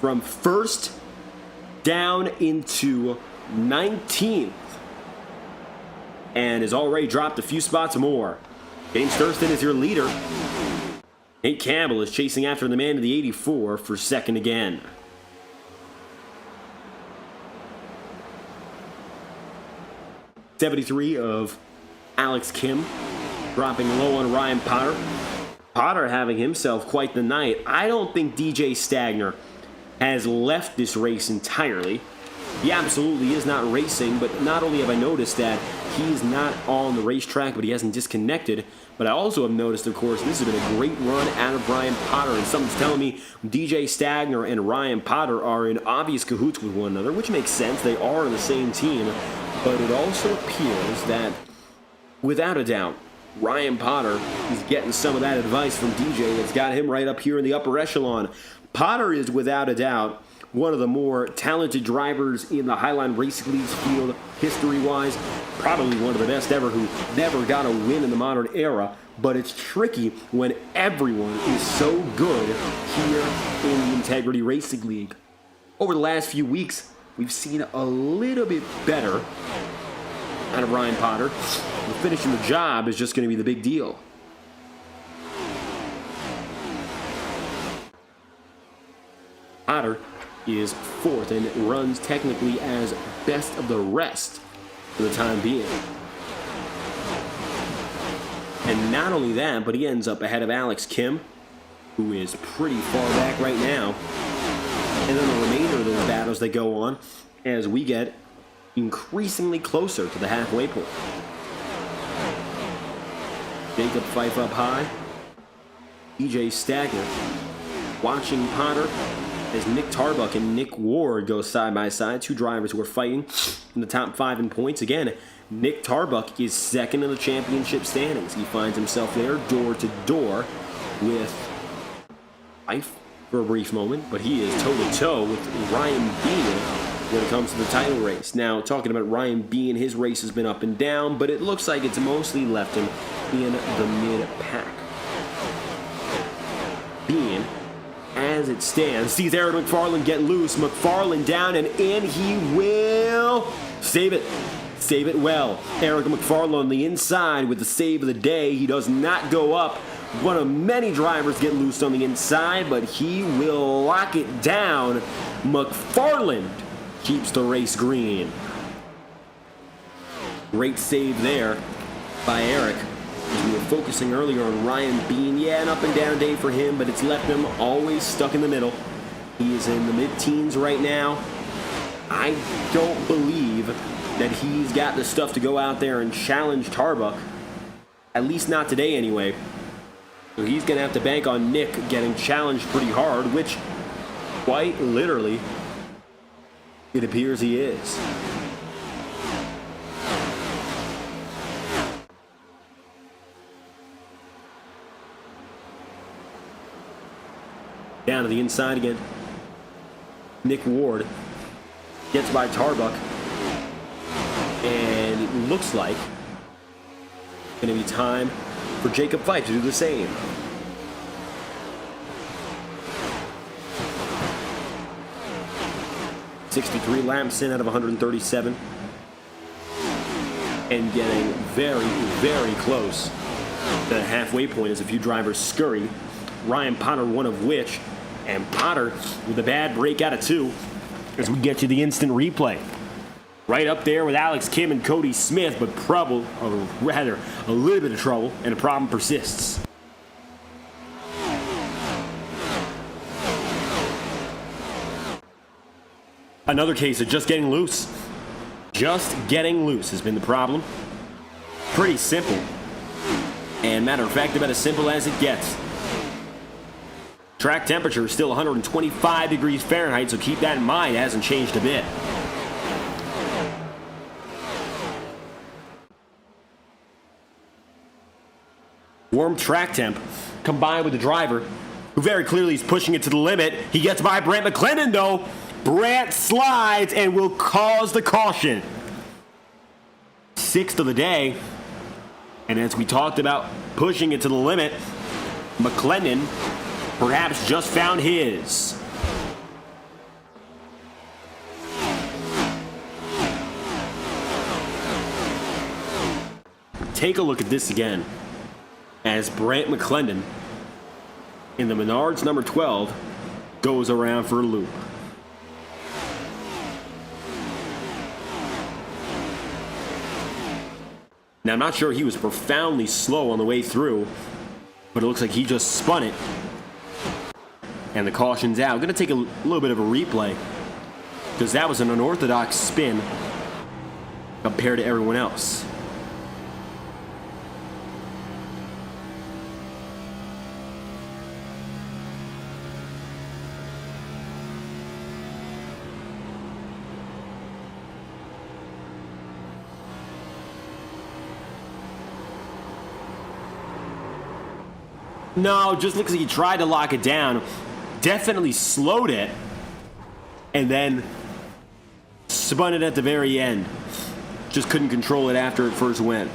[SPEAKER 1] from 1st down into 19th. And has already dropped a few spots more. James Thurston is your leader. Nate Campbell is chasing after the man in the 84 for second again. '73 of Alex Kim, dropping low on Ryan Potter. Potter having himself quite the night. I don't think DJ Stagner has left this race entirely. He absolutely is not racing, but not only have I noticed that he's not on the racetrack, but he hasn't disconnected, but I also have noticed, of course, this has been a great run out of Ryan Potter, and something's telling me DJ Stagner and Ryan Potter are in obvious cahoots with one another, which makes sense. They are on the same team, but it also appears that, without a doubt, Ryan Potter is getting some of that advice from DJ that's got him right up here in the upper echelon. Potter is, without a doubt, one of the more talented drivers in the Highline Racing League's field, history-wise. Probably one of the best ever who never got a win in the modern era. But it's tricky when everyone is so good here in the Integrity Racing League. Over the last few weeks, we've seen a little bit better out of Ryan Potter. Finishing the job is just going to be the big deal. Potter is 4th and runs technically as best of the rest for the time being. And not only that, but he ends up ahead of Alex Kim, who is pretty far back right now. And then the remainder of those battles that go on as we get increasingly closer to the halfway point. Jacob Fife up high. DJ Stagner watching Potter as Nick Tarbuck and Nick Ward go side by side, 2 drivers who are fighting in the top 5 in points. Again, Nick Tarbuck is 2nd in the championship standings. He finds himself there door to door with Fife for a brief moment, but he is toe-to-toe with Ryan Bean when it comes to the title race. Now, talking about Ryan Bean, his race has been up and down, but it looks like it's mostly left him in the mid-pack. Bean, as it stands, sees Eric McFarland get loose. McFarland down and in. He will save it. Save it well. Eric McFarland on the inside with the save of the day. He does not go up. One of many drivers get loose on the inside, but he will lock it down. McFarland keeps the race green. Great save there by Eric. As we were focusing earlier on Ryan Bean. Yeah, an up and down day for him, but it's left him always stuck in the middle. He is in the mid-teens right now. I don't believe that he's got the stuff to go out there and challenge Tarbuck. At least not today anyway. So he's going to have to bank on Nick getting challenged pretty hard, which quite literally it appears he is. Down to the inside again. Nick Ward gets by Tarbuck. And it looks like it's going to be time for Jacob Fife to do the same. .63 laps in out of 137. And getting very, very close to the halfway point as a few drivers scurry. Ryan Potter, one of which, and Potter with a bad break out of 2 as we get to the instant replay. Right up there with Alex Kim and Cody Smith, but trouble, or rather, a little bit of trouble, and the problem persists. Another case of just getting loose. Just getting loose has been the problem. Pretty simple. And matter of fact, about as simple as it gets. Track temperature is still 125 degrees Fahrenheit, so keep that in mind. It hasn't changed a bit. Warm track temp combined with the driver, who very clearly is pushing it to the limit. He gets by Brant McClendon, though. Brant slides and will cause the caution. 6th of the day. And as we talked about pushing it to the limit, McClendon perhaps just found his. Take a look at this again. As Brant McClendon in the Menards number 12 goes around for a loop. Now, I'm not sure he was profoundly slow on the way through, but it looks like he just spun it. And the caution's out. I'm going to take a little bit of a replay because that was an unorthodox spin compared to everyone else. No, just looks like he tried to lock it down. Definitely slowed it. And then spun it at the very end. Just couldn't control it after it first went.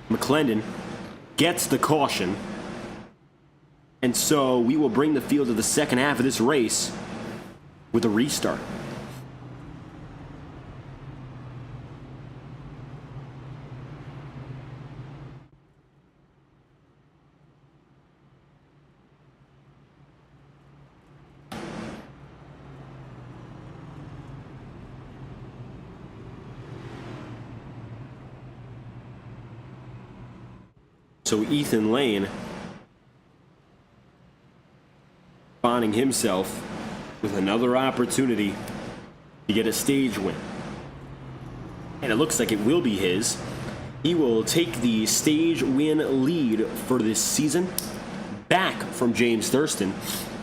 [SPEAKER 1] McClendon gets the caution. And so we will bring the field to the second half of this race with a restart. So Ethan Lane finding himself with another opportunity to get a stage win. And it looks like it will be his. He will take the stage win lead for this season back from James Thurston,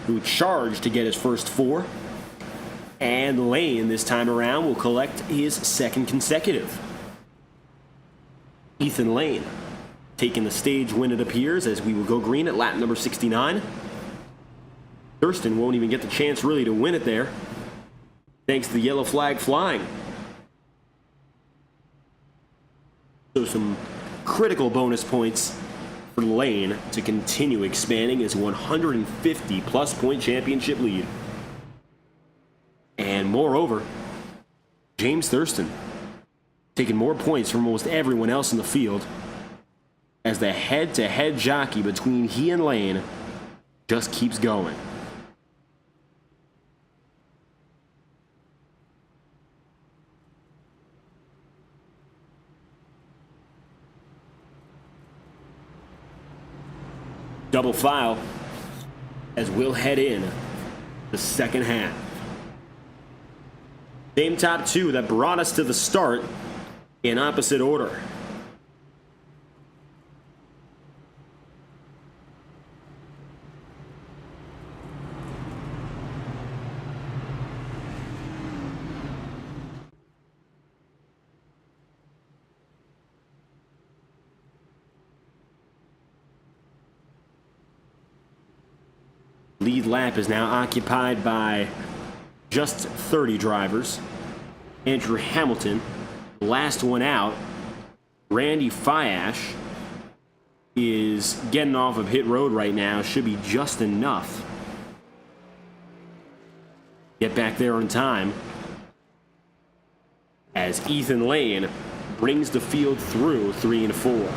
[SPEAKER 1] who charged to get his first 4. And Lane this time around will collect his second consecutive. Ethan Lane taking the stage when it appears, as we will go green at lap number 69. Thurston won't even get the chance really to win it there, thanks to the yellow flag flying. So some critical bonus points for Lane to continue expanding his 150-plus point championship lead. And moreover, James Thurston taking more points from almost everyone else in the field, as the head-to-head jockey between he and Lane just keeps going. Double file as we'll head in the second half. Same top two that brought us to the start in opposite order. Lead lap is now occupied by just 30 drivers. Andrew Hamilton, last one out. Randy Fiash is getting off of pit road right now. Should be just enough. Get back there on time, as Ethan Lane brings the field through 3 and 4.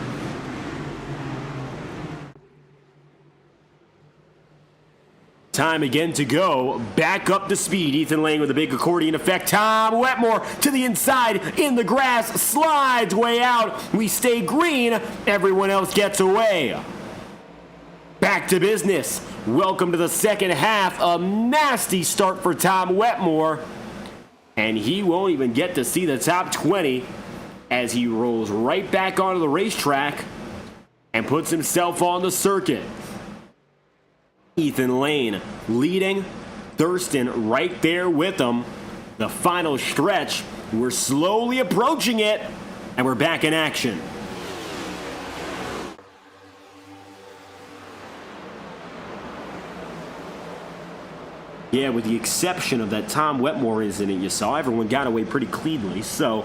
[SPEAKER 1] Time again to go. Back up to speed. Ethan Lane with a big accordion effect. Tom Wetmore to the inside in the grass. Slides way out. We stay green. Everyone else gets away. Back to business. Welcome to the second half. A nasty start for Tom Wetmore. And he won't even get to see the top 20 as he rolls right back onto the racetrack and puts himself on the circuit. Ethan Lane leading, Thurston right there with him. The final stretch, we're slowly approaching it, and we're back in action. Yeah, with the exception of that Tom Wetmore incident you saw, everyone got away pretty cleanly, so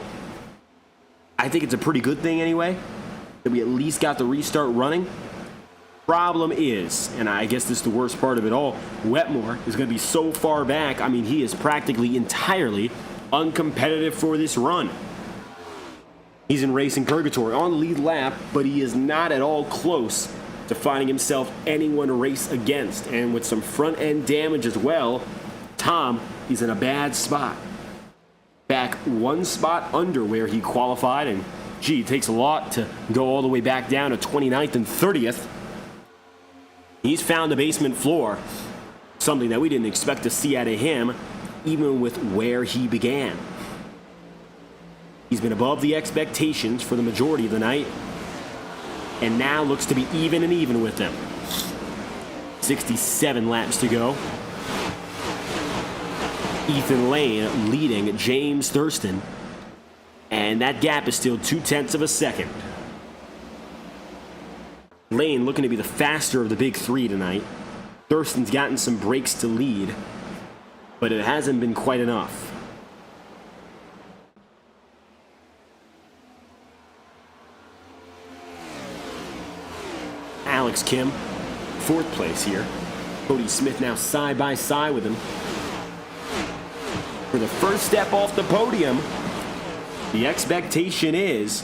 [SPEAKER 1] I think it's a pretty good thing anyway, that we at least got the restart running. Problem is, and I guess this is the worst part of it all, Wetmore is going to be so far back. I mean, he is practically entirely uncompetitive for this run. He's in racing purgatory on the lead lap, but he is not at all close to finding himself anyone to race against. And with some front end damage as well, Tom is in a bad spot. Back one spot under where he qualified, and gee, it takes a lot to go all the way back down to 29th and 30th. He's found the basement floor, something that we didn't expect to see out of him, even with where he began. He's been above the expectations for the majority of the night, and now looks to be even and even with them. 67 laps to go. Ethan Lane leading James Thurston, and that gap is still 0.2 of a second. Lane looking to be the faster of the big three tonight. Thurston's gotten some breaks to lead, but it hasn't been quite enough. Alex Kim, 4th place here. Cody Smith now side by side with him. For the first step off the podium, the expectation is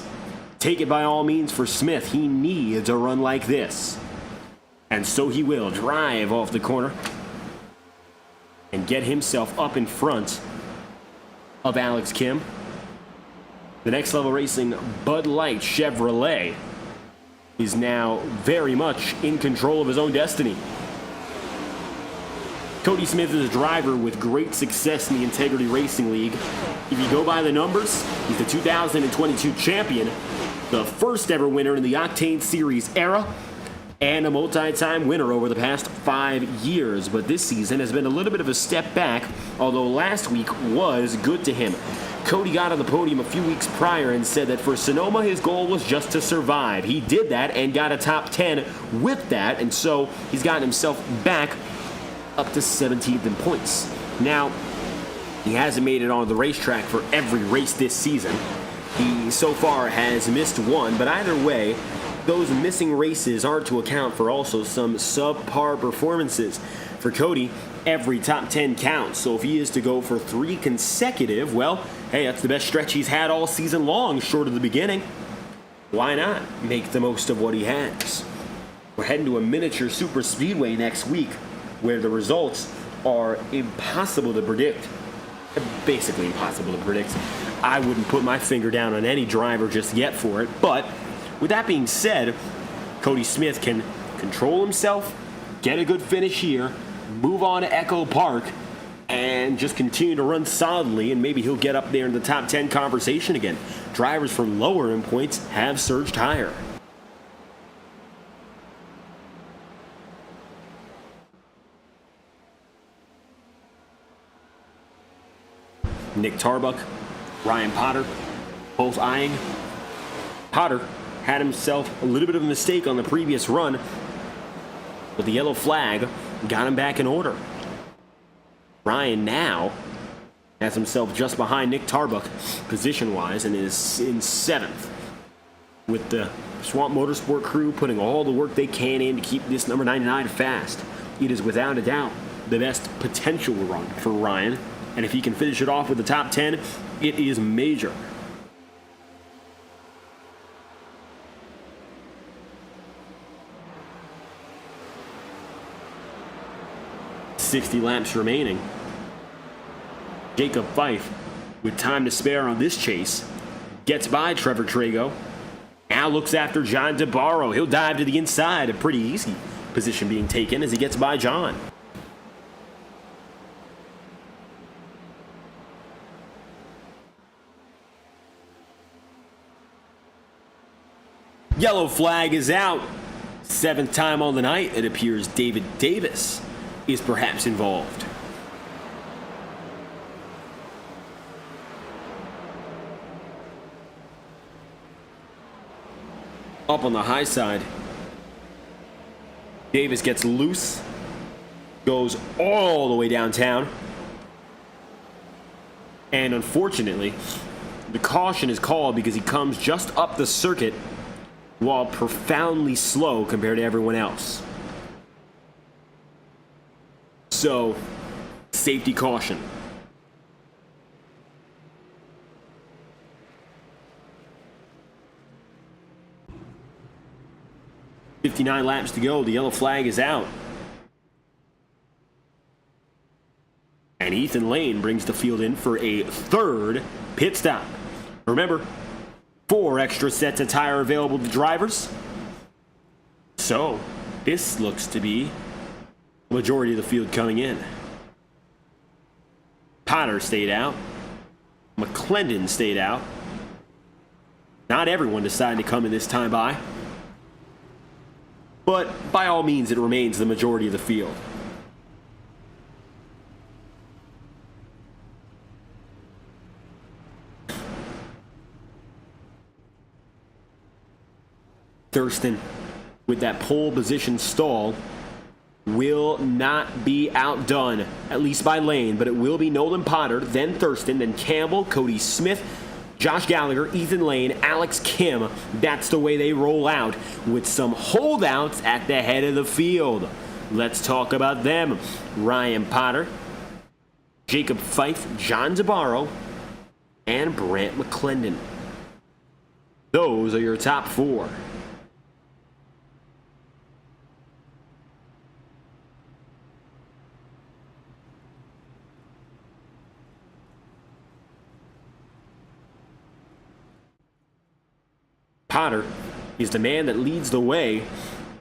[SPEAKER 1] take it by all means for Smith. He needs a run like this. And so he will drive off the corner and get himself up in front of Alex Kim. The Next Level Racing Bud Light Chevrolet is now very much in control of his own destiny. Cody Smith is a driver with great success in the Integrity Racing League. If you go by the numbers, he's the 2022 champion, the first ever winner in the Octane Series era, and a multi-time winner over the past 5 years. But this season has been a little bit of a step back, although last week was good to him. Cody got on the podium a few weeks prior and said that for Sonoma, his goal was just to survive. He did that and got a top 10 with that, and so he's gotten himself back up to 17th in points. Now, he hasn't made it on the racetrack for every race this season. He so far has missed one, but either way, those missing races are to account for also some subpar performances. For Cody, every top 10 counts, so if he is to go for 3 consecutive, well, hey, that's the best stretch he's had all season long, short of the beginning. Why not make the most of what he has? We're heading to a miniature super speedway next week, where the results are impossible to predict. Basically impossible to predict. I wouldn't put my finger down on any driver just yet for it, but with that being said, Cody Smith can control himself, get a good finish here, move on to Echo Park, and just continue to run solidly, and maybe he'll get up there in the top 10 conversation again. Drivers from lower in points have surged higher. Nick Tarbuck, Ryan Potter, both eyeing. Potter had himself a little bit of a mistake on the previous run, but the yellow flag got him back in order. Ryan now has himself just behind Nick Tarbuck position-wise and is in 7th. With the Swamp Motorsport crew putting all the work they can in to keep this number 99 fast, it is without a doubt the best potential run for Ryan. And if he can finish it off with the top 10, it is major. .60 laps remaining. Jacob Fife, with time to spare on this chase, gets by Trevor Trago. Now looks after John DeBarro. He'll dive to the inside. A pretty easy position being taken as he gets by John. Yellow flag is out. 7th time on the night, it appears David Davis is perhaps involved. Up on the high side, Davis gets loose, goes all the way downtown, and unfortunately, the caution is called because he comes just up the circuit while profoundly slow compared to everyone else. So, safety caution. .59 laps to go. The yellow flag is out. And Ethan Lane brings the field in for a 3rd pit stop. Remember, 4 extra sets of tire available to drivers. So, this looks to be the majority of the field coming in. Potter stayed out. McClendon stayed out. Not everyone decided to come in this time by. But by all means, it remains the majority of the field. Thurston, with that pole position stall, will not be outdone, at least by Lane, but it will be Nolan Potter, then Thurston, then Campbell, Cody Smith, Josh Gallagher, Ethan Lane, Alex Kim. That's the way they roll out, with some holdouts at the head of the field. Let's talk about them. Ryan Potter, Jacob Fife, John DeBarro, and Brant McClendon. Those are your top 4. Potter is the man that leads the way,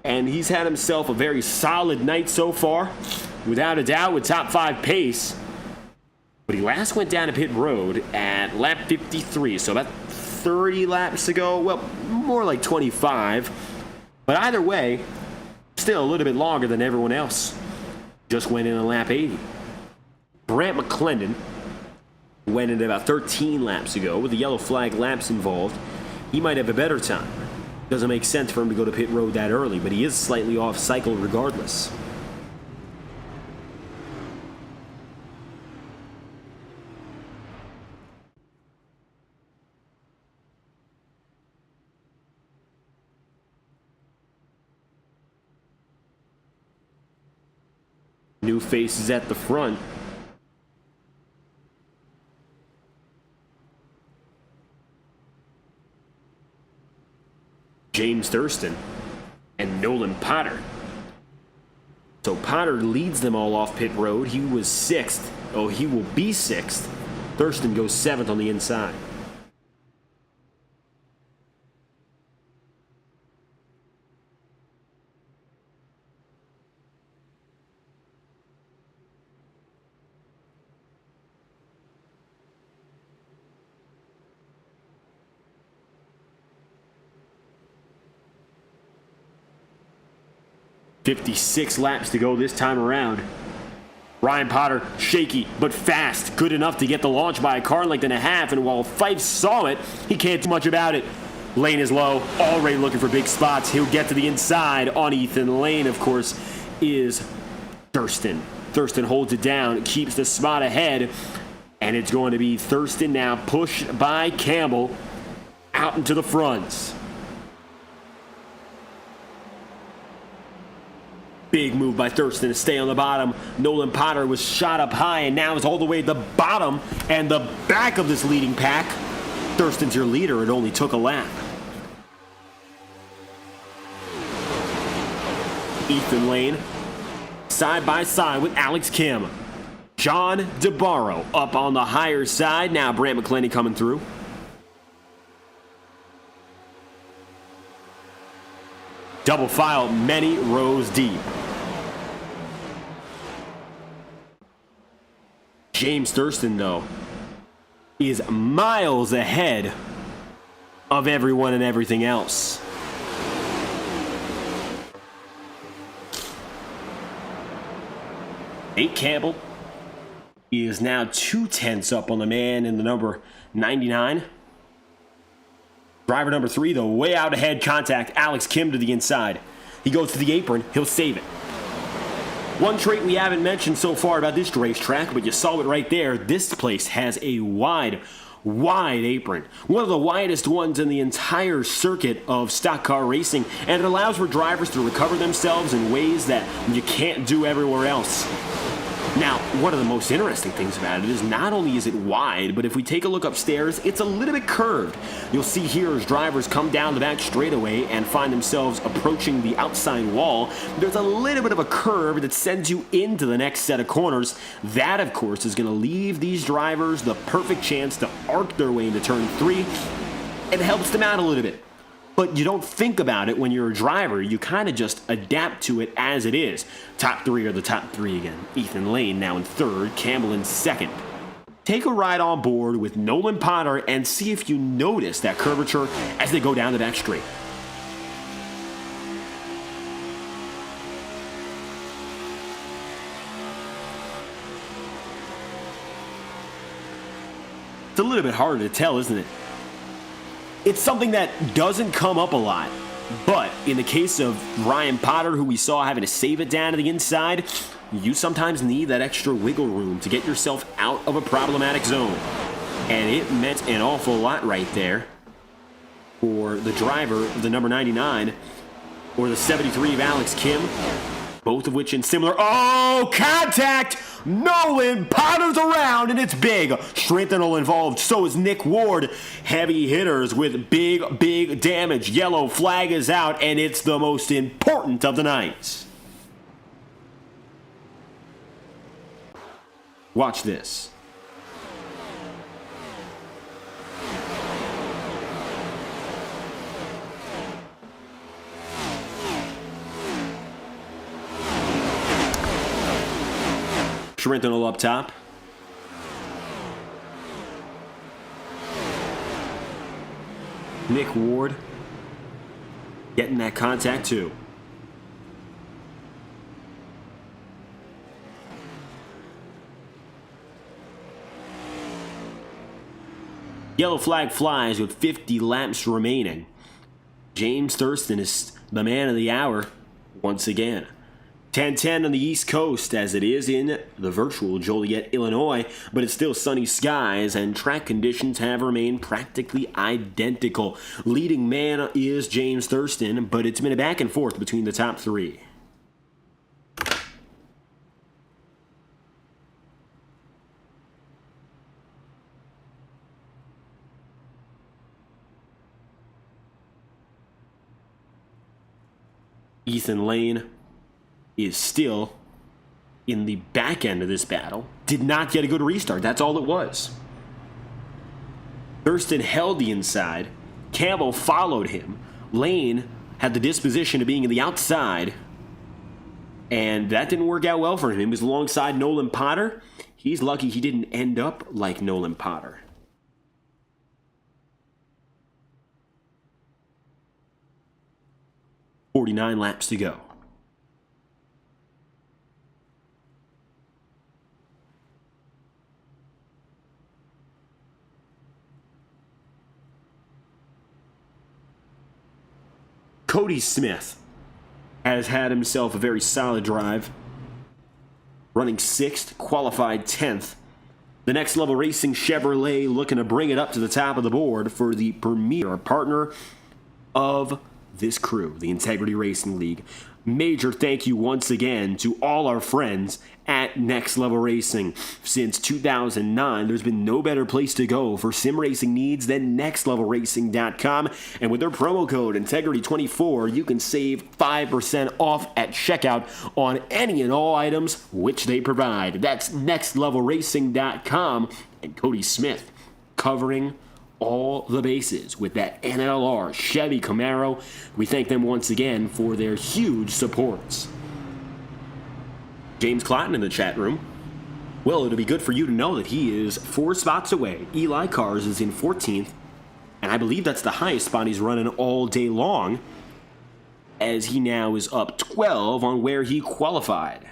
[SPEAKER 1] and he's had himself a very solid night so far, without a doubt, with top 5 pace. But he last went down to pit road at lap 53, so about 30 laps ago. Well, more like 25. But either way, still a little bit longer than everyone else. Just went in on lap 80. Brant McClendon Went in about 13 laps ago. With the yellow flag laps involved, he might have a better time. Doesn't make sense for him to go to pit road that early, but he is slightly off cycle regardless. New faces at the front. James Thurston and Nolan Potter. So Potter leads them all off pit road. He was 6th. Oh, he will be 6th. Thurston goes 7th on the inside. "56 laps to go this time around." Ryan Potter, shaky but fast, good enough to get the launch by a car length and a half, and while Fife saw it, he can't do much about it. Lane is low, already looking for big spots. He'll get to the inside on Ethan Lane, of course, is Thurston. Thurston holds it down, keeps the spot ahead, and it's going to be Thurston now pushed by Campbell out into the front. Big move by Thurston to stay on the bottom. Nolan Potter was shot up high and now is all the way at the bottom and the back of this leading pack. Thurston's your leader. It only took a lap. Ethan Lane side by side with Alex Kim. John DeBarro up on the higher side. Now Brant McClenny coming through. Double file many rows deep. James Thurston, though, is miles ahead of everyone and everything else. Nate Campbell is now 2/10 up on the man in the number 99. Driver number 3, though, way out ahead. Contact. Alex Kim to the inside. He goes to the apron. He'll save it. One trait we haven't mentioned so far about this racetrack, but you saw it right there. This place has a wide apron. One of the widest ones in the entire circuit of stock car racing, and it allows for drivers to recover themselves in ways that you can't do everywhere else. Now, one of the most interesting things about it is not only is it wide, but if we take a look upstairs, it's a little bit curved. You'll see here as drivers come down the back straightaway and find themselves approaching the outside wall, there's a little bit of a curve that sends you into the next set of corners. That, of course, is going to leave these drivers the perfect chance to arc their way into turn 3. It helps them out a little bit. But you don't think about it when you're a driver. You kind of just adapt to it as it is. Top 3 are the top 3 again. Ethan Lane now in 3rd, Campbell in 2nd. Take a ride on board with Nolan Potter and see if you notice that curvature as they go down the back straight. It's a little bit harder to tell, isn't it? It's something that doesn't come up a lot, but in the case of Ryan Potter, who we saw having to save it down to the inside, you sometimes need that extra wiggle room to get yourself out of a problematic zone. And it meant an awful lot right there for the driver, the number 99, or the 73 of Alex Kim, both of which in similar... Oh, contact! Nolan Potter's around, and it's big. Strengthenal involved, so is Nick Ward. Heavy hitters with big damage. Yellow flag is out, and it's the most important of the night. Watch this. Strengthenal up top. Nick Ward getting that contact too. Yellow flag flies with 50 laps remaining. James Thurston is the man of the hour once again. 10:10 on the East Coast, as it is in the virtual Joliet, Illinois, but it's still sunny skies and track conditions have remained practically identical. Leading man is James Thurston, but it's been a back and forth between the top three. Ethan Lane is still in the back end of this battle. Did not get a good restart. That's all it was. Thurston held the inside. Campbell followed him. Lane had the disposition of being in the outside. And that didn't work out well for him. He was alongside Nolan Potter. He's lucky he didn't end up like Nolan Potter. .49 laps to go. Cody Smith has had himself a very solid drive. Running 6th, qualified 10th. The Next Level Racing Chevrolet looking to bring it up to the top of the board for the premier partner of this crew, the Integrity Racing League. Major thank you once again to all our friends at Next Level Racing. Since 2009, there's been no better place to go for sim racing needs than nextlevelracing.com. And with their promo code Integrity24, you can save 5% off at checkout on any and all items which they provide. That's nextlevelracing.com, and Cody Smith covering all the bases with that NLR Chevy Camaro. We thank them once again for their huge supports. James Clotton in the chat room. Well, it'll be good for you to know that he is 4 spots away. Eli Cars is in 14th, and I believe that's the highest spot he's running all day long, as he now is up 12 on where he qualified.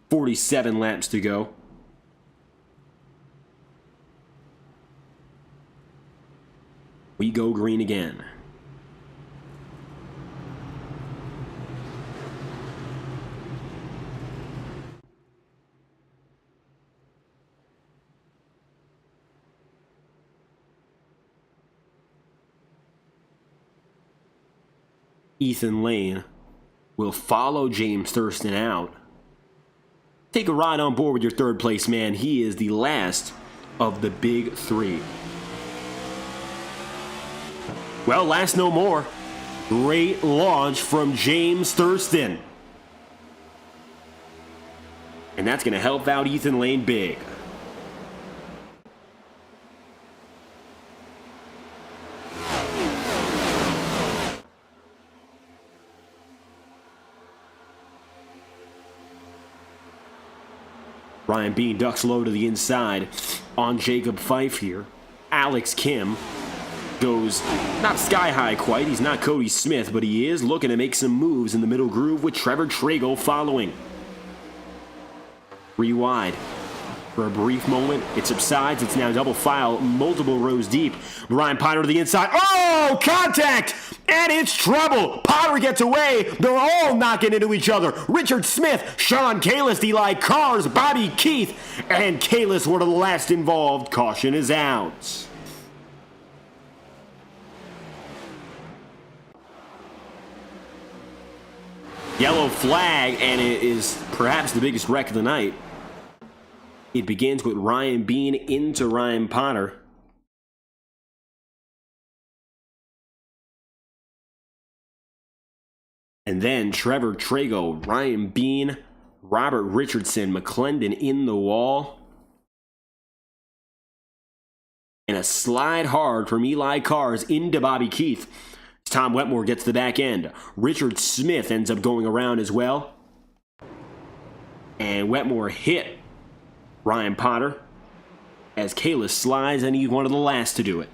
[SPEAKER 1] .47 laps to go. We go green again. Ethan Lane will follow James Thurston out. Take a ride on board with your third place man. He is the last of the big three. Well, last no more. Great launch from James Thurston. And that's going to help out Ethan Lane big. Ryan Bean ducks low to the inside on Jacob Fife here. Alex Kim goes not sky high quite. He's not Cody Smith, but he is looking to make some moves in the middle groove with Trevor Trago following. 3 wide. For a brief moment, it subsides. It's now double file, multiple rows deep. Ryan Potter to the inside. Oh, contact! And it's trouble. Potter gets away. They're all knocking into each other. Richard Smith, Sean Kalis, Eli Cars, Bobby Keith, and Kalis were the last involved. Caution is out. Yellow flag, and it is perhaps the biggest wreck of the night. It begins with Ryan Bean into Ryan Potter. And then Trevor Trago, Ryan Bean, Robert Richardson, McClendon in the wall. And a slide hard from Eli Cars into Bobby Keith. Tom Wetmore gets the back end. Richard Smith ends up going around as well. And Wetmore hit Ryan Potter as Kalis slides, and he's one of the last to do it.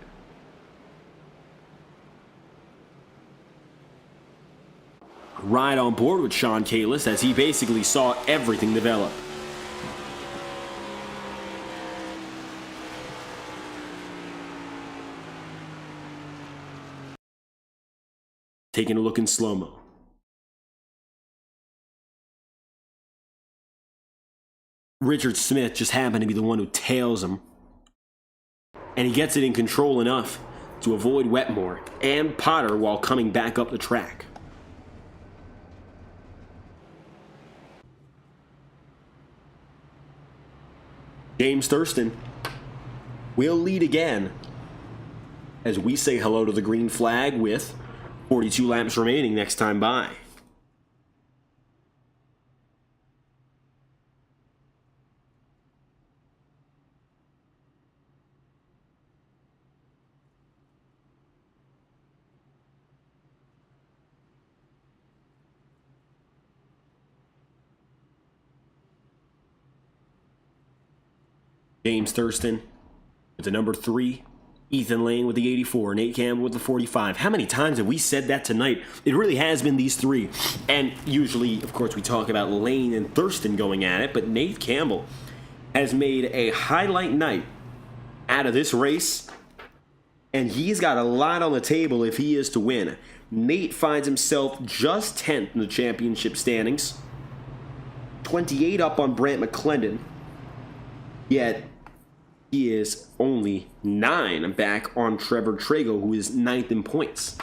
[SPEAKER 1] ride on board with Sean Kalis as he basically saw everything develop. Taking a look in slow-mo. Richard Smith just happened to be the one who tails him. And he gets it in control enough to avoid Wetmore and Potter while coming back up the track. James Thurston will lead again as we say hello to the green flag with 42 laps remaining next time by. James Thurston with the number 3, Ethan Lane with the 84, Nate Campbell with the 45. How many times have we said that tonight? It really has been these three. And usually, of course, we talk about Lane and Thurston going at it, but Nate Campbell has made a highlight night out of this race, and he's got a lot on the table if he is to win. Nate finds himself just 10th in the championship standings, 28 up on Brant McClendon, yet he is only 9 back on Trevor Trago, who is 9th in points.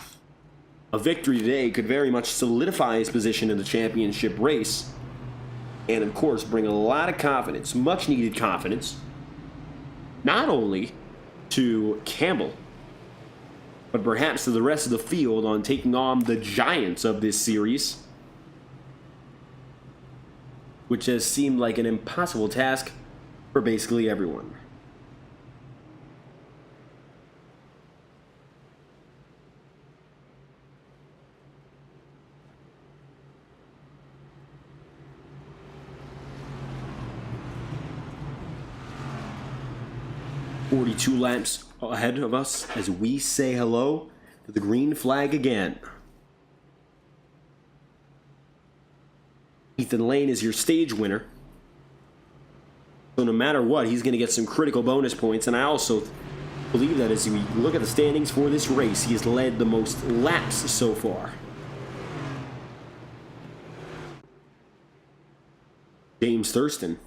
[SPEAKER 1] A victory today could very much solidify his position in the championship race, and of course bring a lot of confidence, much needed confidence, not only to Campbell, but perhaps to the rest of the field on taking on the giants of this series, which has seemed like an impossible task for basically everyone. "42 laps ahead of us as we say hello to the green flag again. Ethan Lane is your stage winner. So no matter what, he's going to get some critical bonus points. And I also believe that as we look at the standings for this race, he has led the most laps so far. James Thurston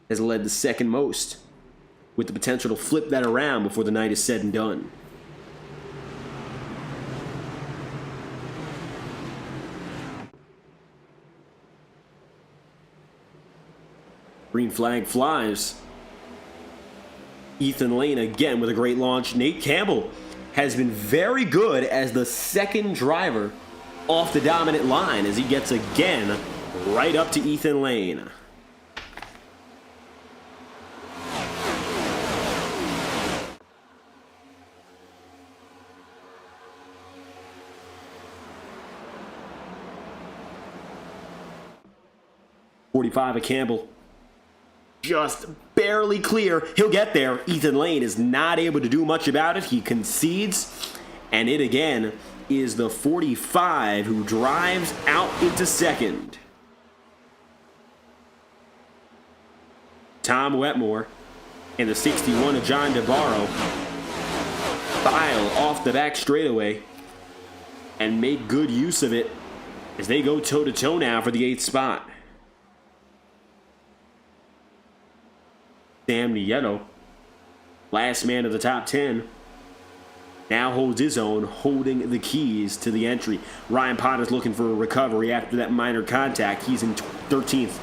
[SPEAKER 1] has led the second most, with the potential to flip that around before the night is said and done. Green flag flies. Ethan Lane again with a great launch. Nate Campbell has been very good as the second driver off the dominant line as he gets again right up to Ethan Lane. .45 of Campbell. Just barely clear. He'll get there. Ethan Lane is not able to do much about it. He concedes. And it again is the 45 who drives out into second. Tom Wetmore and the 61 of John DeBarro file off the back straightaway and make good use of it as they go toe-to-toe now for the 8th spot. Sam Nieto, last man of the top 10, now holds his own, holding the keys to the entry. Ryan Potter's looking for a recovery after that minor contact. He's in 13th.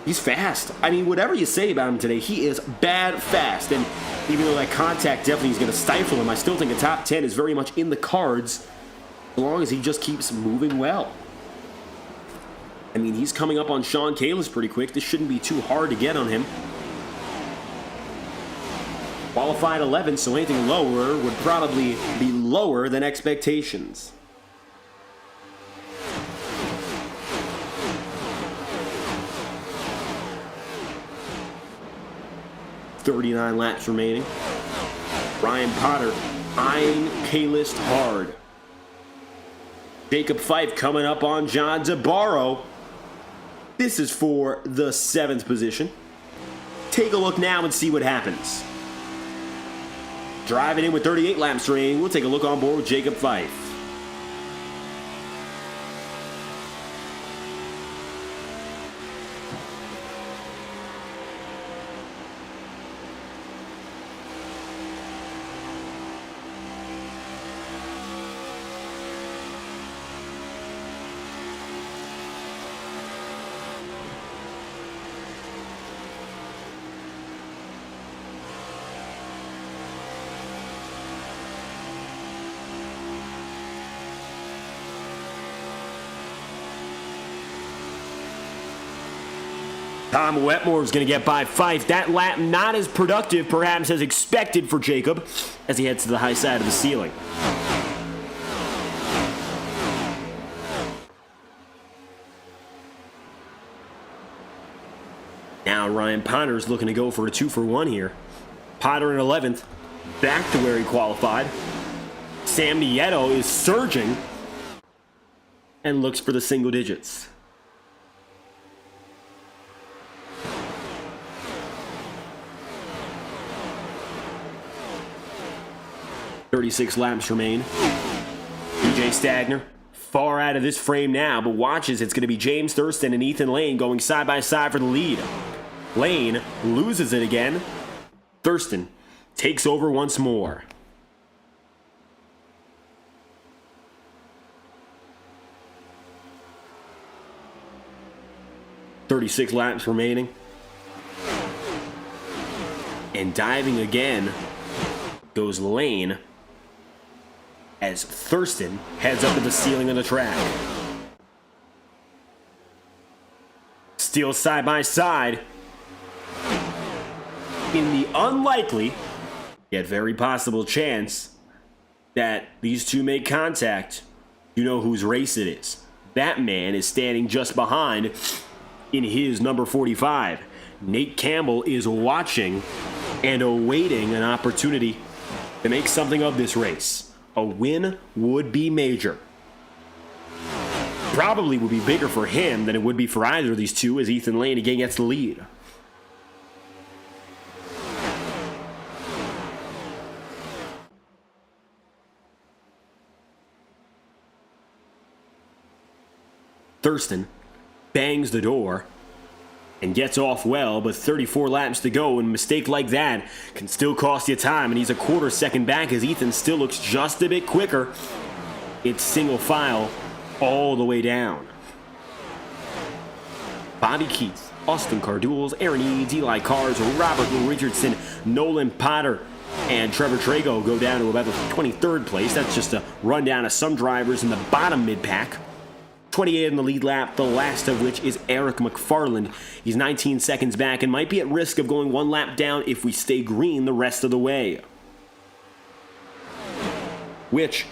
[SPEAKER 1] He's fast. I mean, whatever you say about him today, he is bad fast. And even though that contact definitely is going to stifle him, I still think a top 10 is very much in the cards as long as he just keeps moving well. I mean, he's coming up on Sean Kalis pretty quick. This shouldn't be too hard to get on him. Qualified 11, so anything lower would probably be lower than expectations. .39 laps remaining. Ryan Potter eyeing Kalis hard. Jacob Fife coming up on John DeBarro. This is for the 7th position. Take a look now and see what happens. Driving in with 38 laps remaining, we'll take a look on board with Jacob Fife. Tom Wetmore is going to get by Fife. That lap not as productive, perhaps as expected for Jacob, as he heads to the high side of the ceiling. Now Ryan Potter's looking to go for a 2-for-1 here. Potter in 11th, back to where he qualified. Sam Nieto is surging and looks for the single digits. .36 laps remain. DJ Stagner far out of this frame now, but watches it's going to be James Thurston and Ethan Lane going side by side for the lead. Lane loses it again. Thurston takes over once more. .36 laps remaining. And diving again goes Lane, as Thurston heads up to the ceiling of the track. Still side by side. In the unlikely, yet very possible chance that these two make contact, you know whose race it is. That man is standing just behind in his number 45. Nate Campbell is watching and awaiting an opportunity to make something of this race. A win would be major. Probably would be bigger for him than it would be for either of these two, as Ethan Lane again gets the lead. Thurston bangs the door and gets off well, but 34 laps to go, and a mistake like that can still cost you time, and he's a quarter second back as Ethan still looks just a bit quicker. It's single file all the way down. Bobby Keith, Austin Cardules, Aaron Eads, Eli Cars, Robert Richardson, Nolan Potter, and Trevor Trago go down to about the 23rd place. That's just a rundown of some drivers in the bottom mid-pack. 28 in the lead lap, the last of which is Eric McFarland. He's 19 seconds back and might be at risk of going one lap down if we stay green the rest of the way. Which,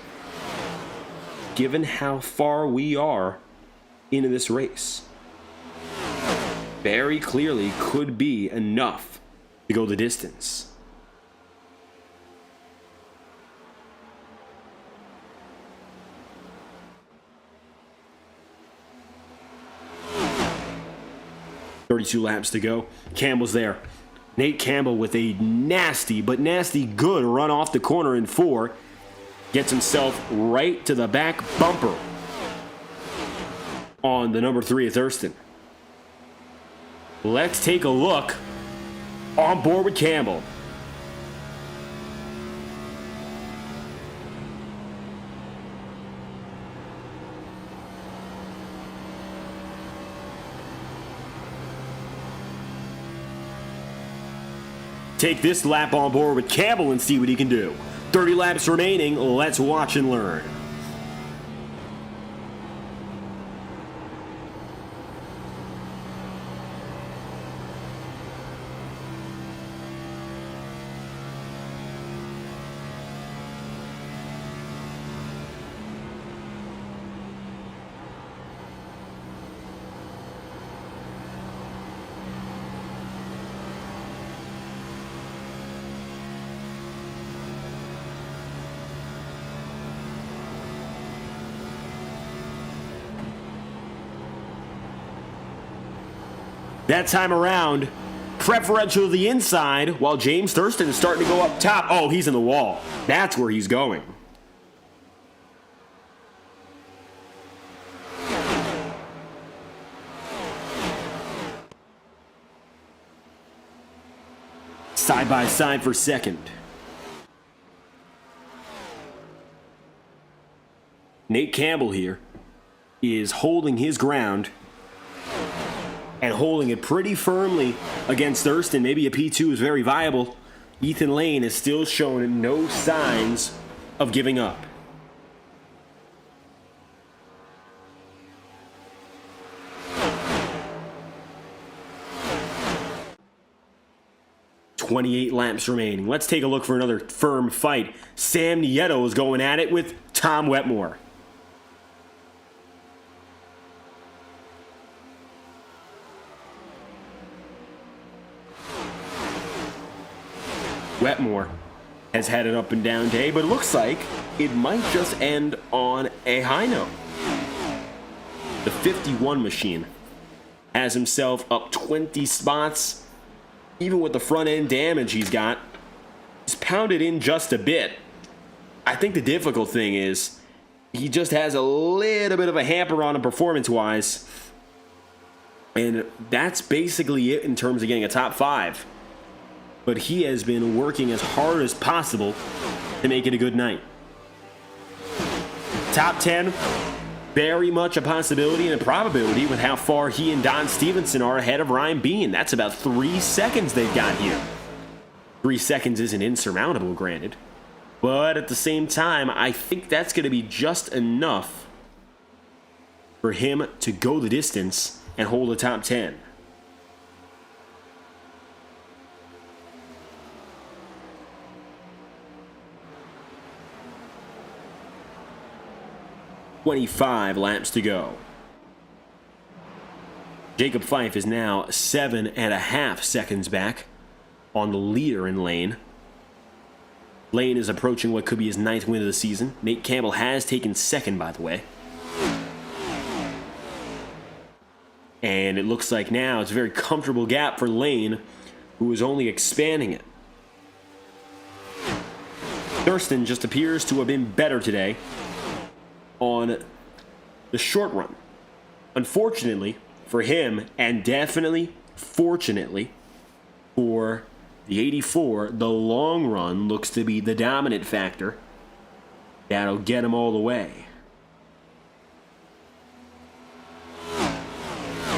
[SPEAKER 1] given how far we are into this race, very clearly could be enough to go the distance. .32 laps to go. Campbell's there. Nate Campbell with a nasty, but nasty good run off the corner in 4. Gets himself right to the back bumper on the number 3 of Thurston. Let's take a look on board with Campbell. Take this lap on board with Campbell and see what he can do. 30 laps remaining. Let's watch and learn. That time around, preferential to the inside, while James Thurston is starting to go up top. Oh, he's in the wall. That's where he's going. Side by side for second. Nate Campbell here is holding his ground and holding it pretty firmly against Thurston. Maybe a P2 is very viable. Ethan Lane is still showing no signs of giving up. .28 laps remaining. Let's take a look for another firm fight. Sam Nieto is going at it with Tom Wetmore. Wetmore has had an up and down day, but it looks like it might just end on a high note. The 51 machine has himself up 20 spots. Even with the front end damage he's got, he's pounded in just a bit. I think the difficult thing is he just has a little bit of a hamper on him performance-wise. And that's basically it in terms of getting a top 5. But he has been working as hard as possible to make it a good night. Top 10, very much a possibility and a probability with how far he and Don Stevenson are ahead of Ryan Bean. That's about 3 seconds they've got here. 3 seconds isn't insurmountable, granted. But at the same time, I think that's going to be just enough for him to go the distance and hold the top 10. .25 laps to go. Jacob Fife is now 7.5 seconds back on the leader in Lane. Lane is approaching what could be his 9th win of the season. Nate Campbell has taken second, by the way. And it looks like now it's a very comfortable gap for Lane, who is only expanding it. Thurston just appears to have been better today on the short run. Unfortunately for him, and definitely fortunately for the 84, the long run looks to be the dominant factor that'll get him all the way.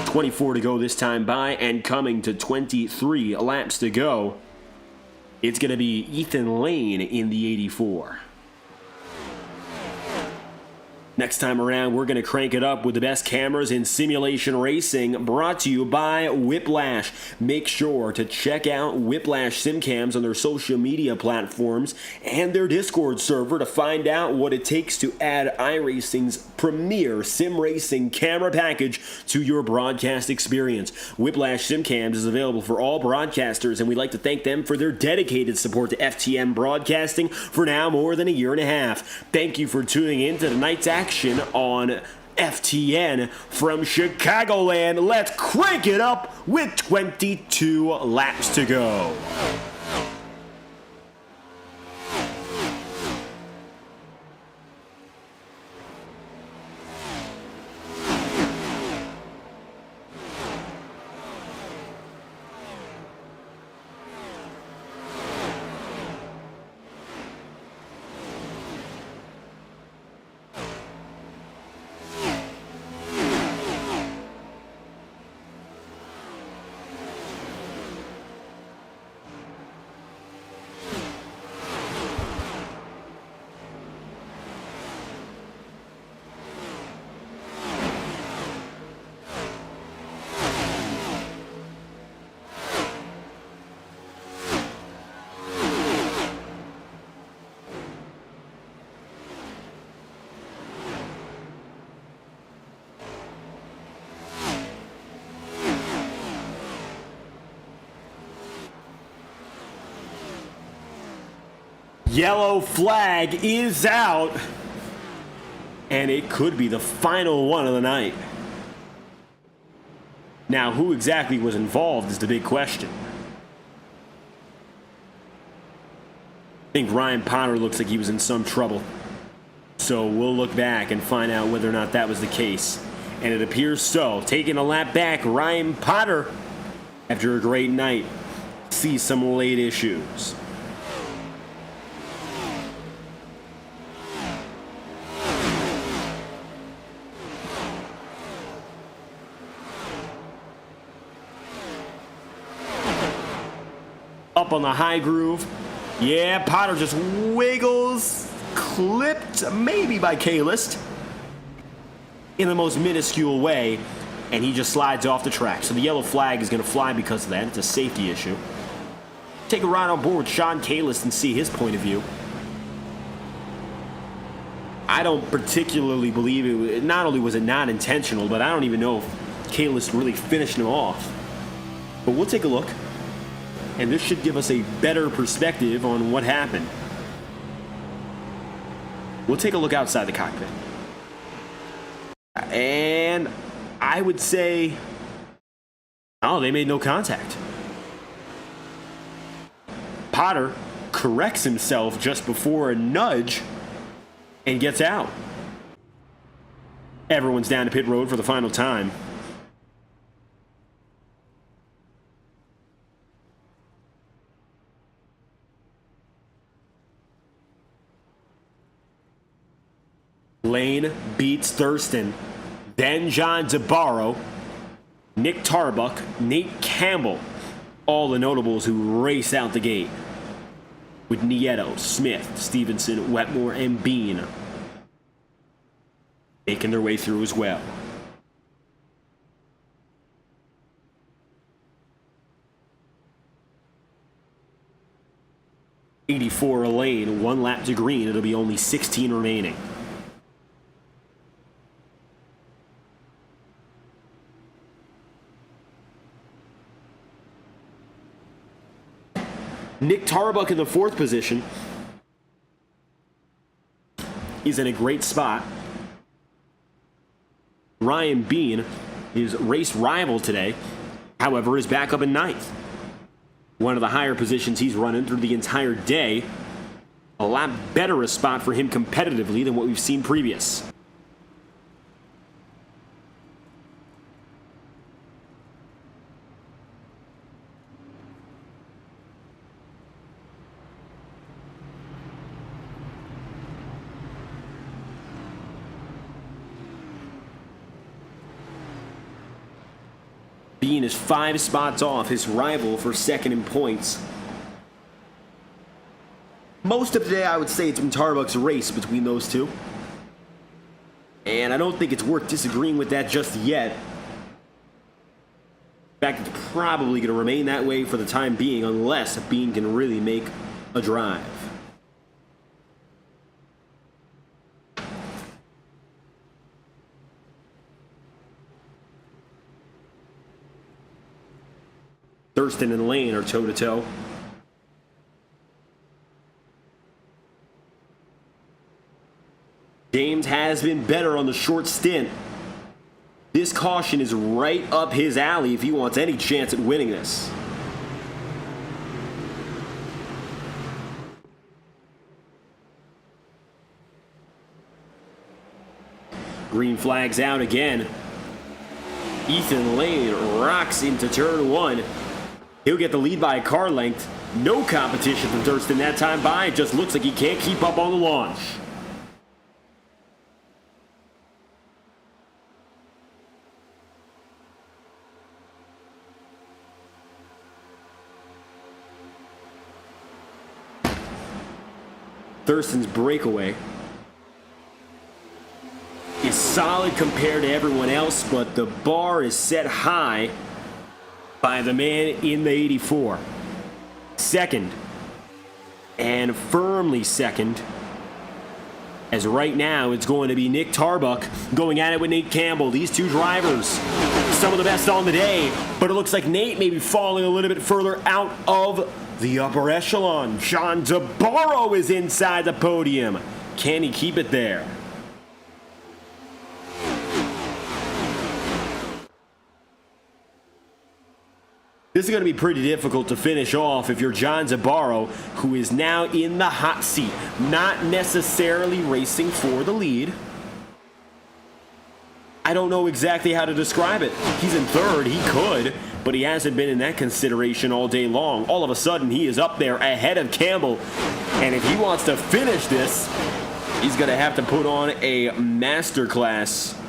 [SPEAKER 1] 24 to go this time by, and coming to 23 laps to go, it's going to be Ethan Lane in the 84. Next time around, we're going to crank it up with the best cameras in simulation racing, brought to you by Whiplash. Make sure to check out Whiplash SimCams on their social media platforms and their Discord server to find out what it takes to add iRacing's premier sim racing camera package to your broadcast experience. Whiplash SimCams is available for all broadcasters, and we'd like to thank them for their dedicated support to FTN Broadcasting for now more than a year and a half. Thank you for tuning in to tonight's action on FTN from Chicagoland. Let's crank it up with 22 laps to go. Yellow flag is out, and it could be the final one of the night. Now, who exactly was involved is the big question. I think Ryan Potter looks like he was in some trouble. So we'll look back and find out whether or not that was the case. And it appears so. Taking a lap back, Ryan Potter, after a great night, sees some late issues. Up on the high groove. Yeah, Potter just wiggles, clipped maybe by K-List in the most minuscule way, and he just slides off the track. So the yellow flag is going to fly because of that. It's a safety issue. Take a ride on board with Sean K-List and see his point of view. I don't particularly believe it. Not only was it not intentional, but I don't even know if K-List really finished him off. But we'll take a look. And this should give us a better perspective on what happened. We'll take a look outside the cockpit. And I would say, oh, they made no contact. Potter corrects himself just before a nudge and gets out. Everyone's down to pit road for the final time. Lane beats Thurston, then John DeBarro, Nick Tarbuck, Nate Campbell, all the notables who race out the gate, with Nieto, Smith, Stevenson, Wetmore, and Bean making their way through as well. '84 a lane, 1 lap to green. It'll be only 16 remaining. Nick Tarbuck in the 4th position. He's in a great spot. Ryan Bean, his race rival today, however, is back up in 9th. One of the higher positions he's running through the entire day. A lot better a spot for him competitively than what we've seen previous. Bean is 5 spots off his rival for 2nd in points. Most of the day, I would say it's been Tarbuck's race between those two. And I don't think it's worth disagreeing with that just yet. In fact, it's probably going to remain that way for the time being unless Bean can really make a drive. Thurston and Lane are toe-to-toe. James has been better on the short stint. This caution is right up his alley if he wants any chance at winning this. Green flag's out again. Ethan Lane rocks into turn 1. He'll get the lead by a car length. No competition from Thurston that time by. It just looks like he can't keep up on the launch. Thurston's breakaway is solid compared to everyone else, but the bar is set high by the man in the 84. Second, and firmly second, as right now it's going to be Nick Tarbuck going at it with Nate Campbell. These two drivers, some of the best on the day, but it looks like Nate may be falling a little bit further out of the upper echelon. John DeBarro is inside the podium. Can he keep it there? This is going to be pretty difficult to finish off if you're John Zabaro, who is now in the hot seat. Not necessarily racing for the lead. I don't know exactly how to describe it. He's in third, he could, but he hasn't been in that consideration all day long. All of a sudden, he is up there ahead of Campbell, and if he wants to finish this, he's going to have to put on a masterclass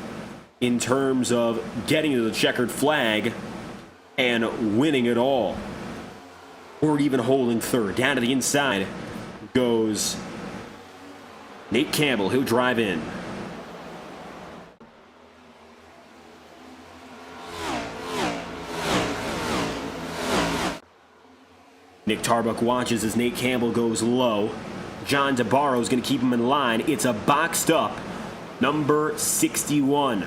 [SPEAKER 1] in terms of getting to the checkered flag and winning it all, or even holding third. Down to the inside goes Nate Campbell. He'll drive in. Nick Tarbuck watches as Nate Campbell goes low. John Zabaro is going to keep him in line. It's a boxed up number 61.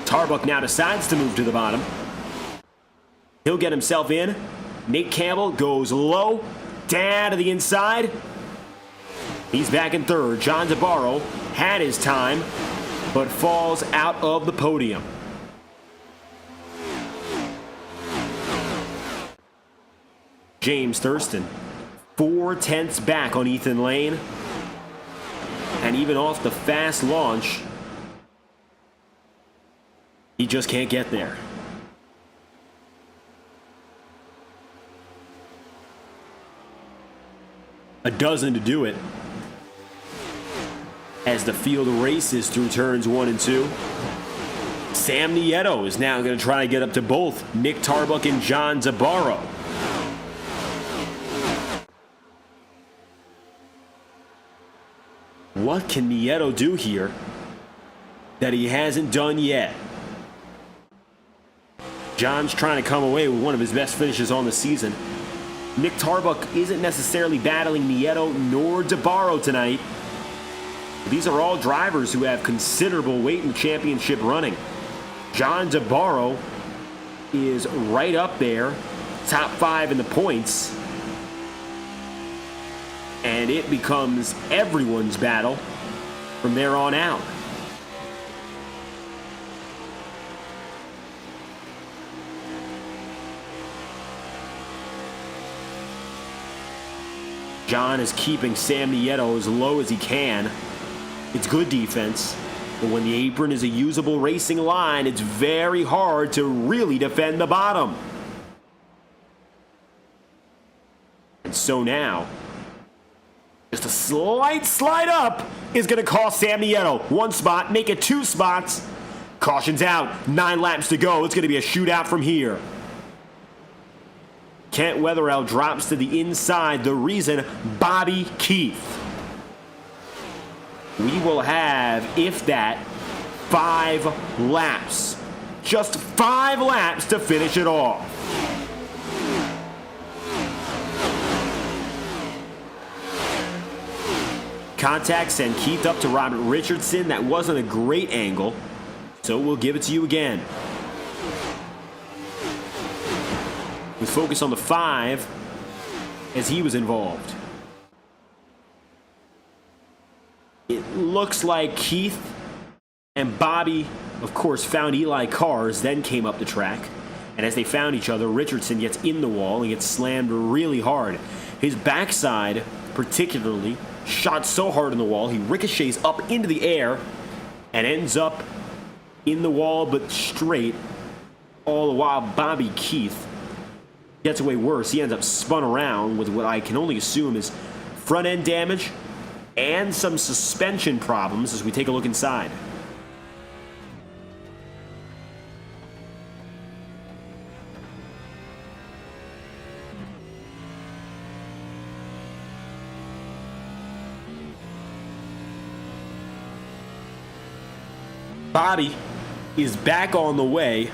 [SPEAKER 1] Tarbuck now decides to move to the bottom. He'll get himself in. Nate Campbell goes low, down to the inside. He's back in third. John Zabaro had his time, but falls out of the podium. James Thurston, 4/10 back on Ethan Lane. And even off the fast launch, he just can't get there. A dozen to do it as the field races through turns 1 and 2. Sam Nieto is now going to try to get up to both Nick Tarbuck and John Zabaro. What can Nieto do here that he hasn't done yet? John's trying to come away with one of his best finishes on the season. Nick Tarbuck isn't necessarily battling Nieto nor Zabaro tonight. These are all drivers who have considerable weight in championship running. John Zabaro is right up there, top 5 in the points. And it becomes everyone's battle from there on out. John is keeping Sam Nieto as low as he can. It's good defense, but when the apron is a usable racing line, it's very hard to really defend the bottom. And so now, just a slight slide up is going to cost Sam Nieto 1 spot, make it 2 spots. Caution's out, 9 laps to go. It's going to be a shootout from here. Kent Wetherell drops to the inside. The reason, Bobby Keith. We will have, if that, 5 laps. Just 5 laps to finish it off. Contact send Keith up to Robert Richardson. That wasn't a great angle, so we'll give it to you again. We focus on the 5 as he was involved. It looks like Keith and Bobby, of course, found Eli Cars, then came up the track. And as they found each other, Richardson gets in the wall and gets slammed really hard. His backside, particularly, shot so hard in the wall, he ricochets up into the air and ends up in the wall, but straight. All the while, Bobby Keith gets away worse. He ends up spun around with what I can only assume is front end damage and some suspension problems as we take a look inside. Bobby is back on the way,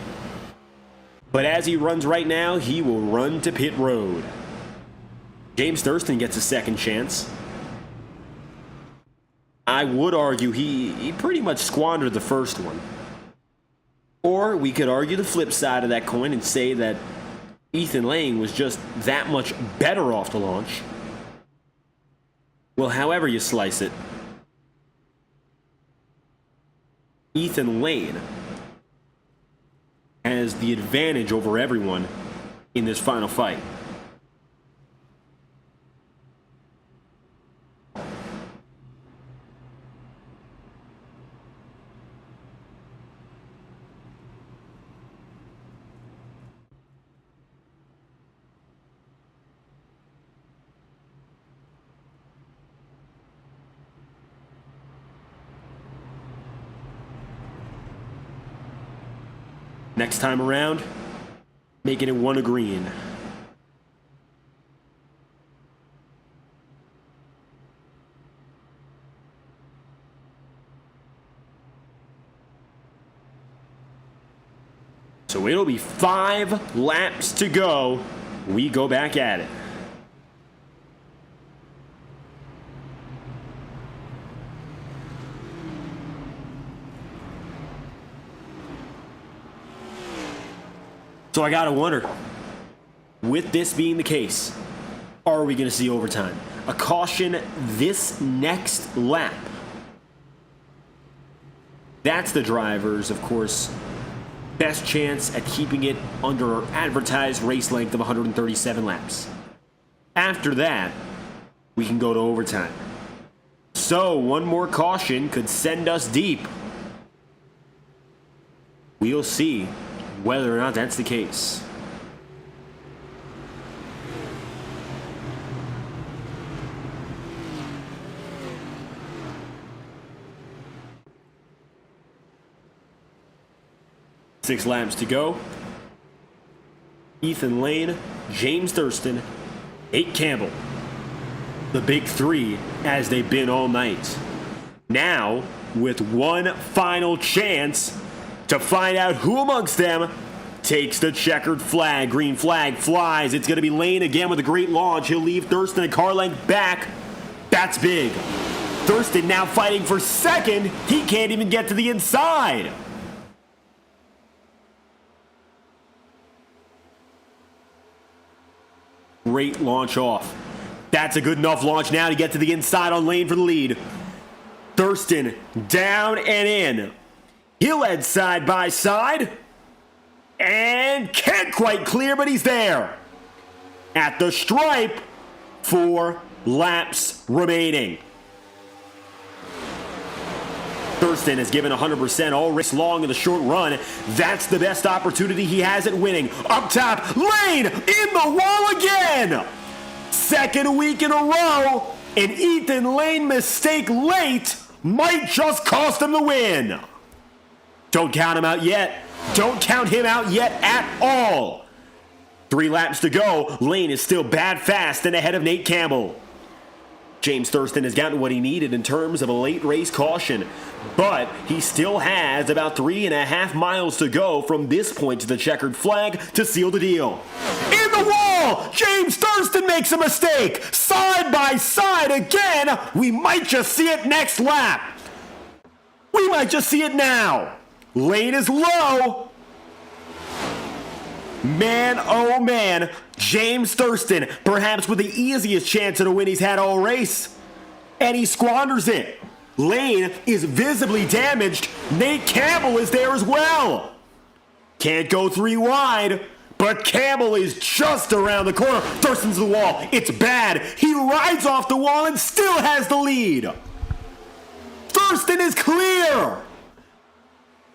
[SPEAKER 1] but as he runs right now, he will run to pit road. James Thurston gets a second chance. I would argue he pretty much squandered the first one. Or we could argue the flip side of that coin and say that Ethan Lane was just that much better off the launch. Well, however you slice it, Ethan Lane has the advantage over everyone in this final fight. Next time around, making it one green. So it'll be 5 laps to go. We go back at it. So I gotta wonder, with this being the case, are we gonna see overtime? A caution this next lap. That's the driver's, of course, best chance at keeping it under our advertised race length of 137 laps. After that, we can go to overtime. So one more caution could send us deep. We'll see whether or not that's the case. Six laps to go. Ethan Lane, James Thurston, Nate Campbell. The big three as they've been all night. Now, with one final chance to find out who amongst them takes the checkered flag. Green flag flies. It's going to be Lane again with a great launch. He'll leave Thurston a car length back. That's big. Thurston now fighting for second. He can't even get to the inside. Great launch off. That's a good enough launch now to get to the inside on Lane for the lead. Thurston down and in. He'll head side by side. And can't quite clear, but he's there. At the stripe, 4 laps remaining. Thurston has given 100% all race long in the short run. That's the best opportunity he has at winning. Up top, Lane in the wall again. Second week in a row, an Ethan Lane mistake late might just cost him the win. Don't count him out yet. Don't count him out yet at all. 3 laps to go. Lane is still bad fast and ahead of Nate Campbell. James Thurston has gotten what he needed in terms of a late race caution, but he still has about 3.5 miles to go from this point to the checkered flag to seal the deal. In the wall! James Thurston makes a mistake! Side by side again! We might just see it next lap. We might just see it now. Lane is low. Man, oh man, James Thurston, perhaps with the easiest chance at a win he's had all race. And he squanders it. Lane is visibly damaged. Nate Campbell is there as well. Can't go 3 wide, but Campbell is just around the corner. Thurston's the wall. It's bad. He rides off the wall and still has the lead. Thurston is clear.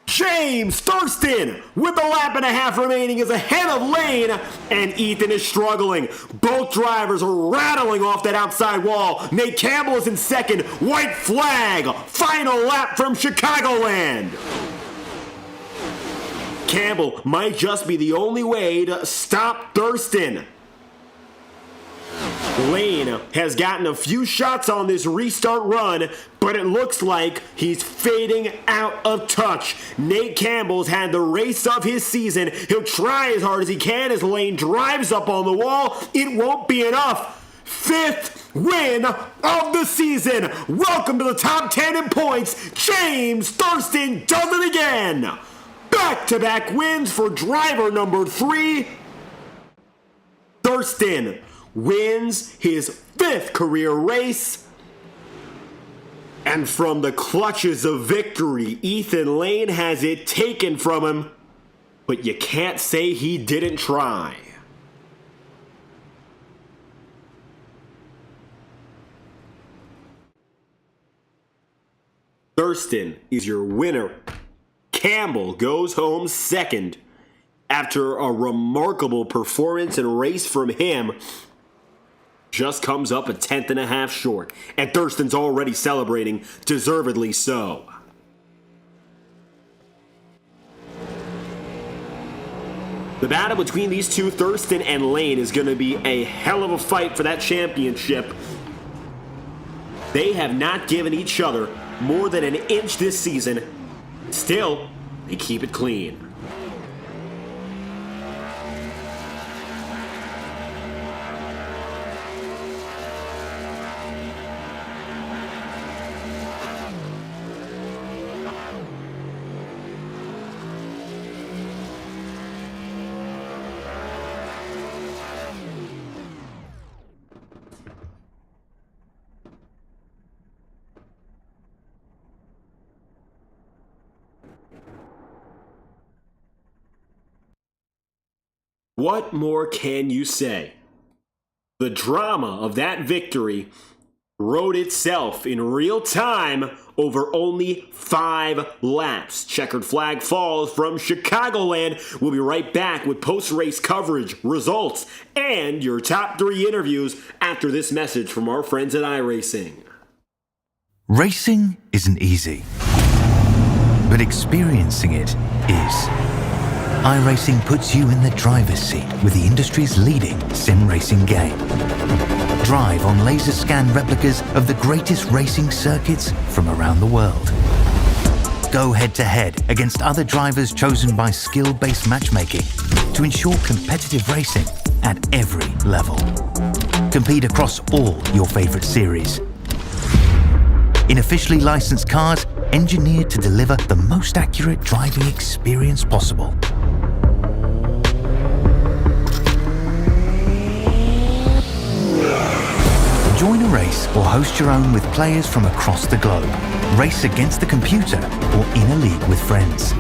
[SPEAKER 1] James Thurston, with a lap and a half remaining, is ahead of Lane, and Ethan is struggling. Both drivers are rattling off that outside wall. Nate Campbell is in second. White flag. Final lap from Chicagoland. Campbell might just be the only way to stop Thurston. Lane has gotten a few shots on this restart run, but it looks like he's fading out of touch. Nate Campbell's had the race of his season. He'll try as hard as he can as Lane drives up on the wall. It won't be enough. 5th win of the season. Welcome to the top 10 in points. James Thurston does it again. Back-to-back wins for driver number 3. Thurston wins his 5th career race. And from the clutches of victory, Ethan Lane has it taken from him. But you can't say he didn't try. Thurston is your winner. Campbell goes home second after a remarkable performance and race from him. Just comes up a tenth and a half short, and Thurston's already celebrating, deservedly so. The battle between these two, Thurston and Lane, is going to be a hell of a fight for that championship. They have not given each other more than an inch this season. Still, they keep it clean. What more can you say? The drama of that victory wrote itself in real time over only 5 laps. Checkered flag falls from Chicagoland. We'll be right back with post-race coverage, results, and your top 3 interviews after this message from our friends at iRacing.
[SPEAKER 2] Racing isn't easy, but experiencing it is. iRacing puts you in the driver's seat with the industry's leading sim racing game. Drive on laser scan replicas of the greatest racing circuits from around the world. Go head-to-head against other drivers chosen by skill-based matchmaking to ensure competitive racing at every level. Compete across all your favorite series. In officially licensed cars, engineered to deliver the most accurate driving experience possible. Join a race or host your own with players from across the globe. Race against the computer or in a league with friends.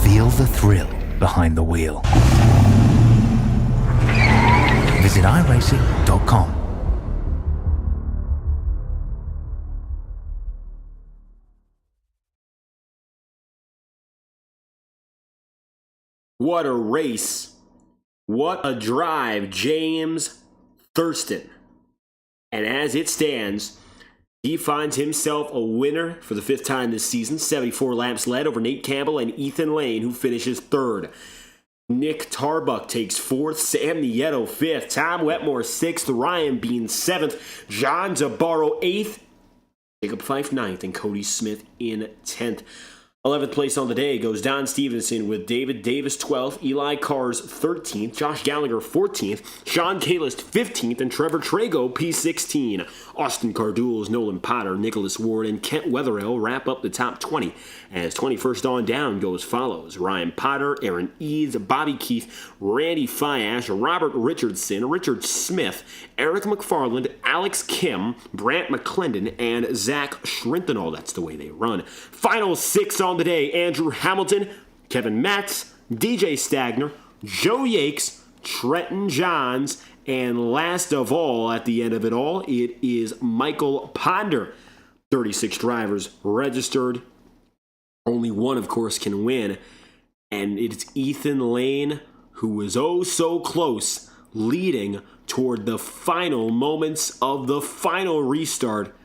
[SPEAKER 2] Feel the thrill behind the wheel. Visit iRacing.com.
[SPEAKER 1] What a race. What a drive, James Thurston. And as it stands, he finds himself a winner for the 5th time this season. 74 laps led over Nate Campbell and Ethan Lane, who finishes 3rd. Nick Tarbuck takes 4th, Sam Nieto 5th, Tom Wetmore 6th, Ryan Bean 7th, John Zabarro 8th, Jacob Fife 9th, and Cody Smith in 10th. 11th place on the day goes Don Stevenson with David Davis 12th, Eli Cars 13th, Josh Gallagher 14th, Sean Kalist 15th, and Trevor Trago P16. Austin Cardules, Nolan Potter, Nicholas Ward, and Kent Wetherill wrap up the top 20 as 21st on down goes follows. Ryan Potter, Aaron Eads, Bobby Keith, Randy Fiash, Robert Richardson, Richard Smith, Eric McFarland, Alex Kim, Brant McClendon, and Zach Schrintenall. That's the way they run. Final 6 on the day: Andrew Hamilton, Kevin Matz, DJ Stagner, Joe Yakes, Trenton Johns, and last of all, at the end of it all, it is Michael Ponder. 36 drivers registered. Only one, of course, can win. And it's Ethan Lane, who was oh so close, leading toward the final moments of the final restart.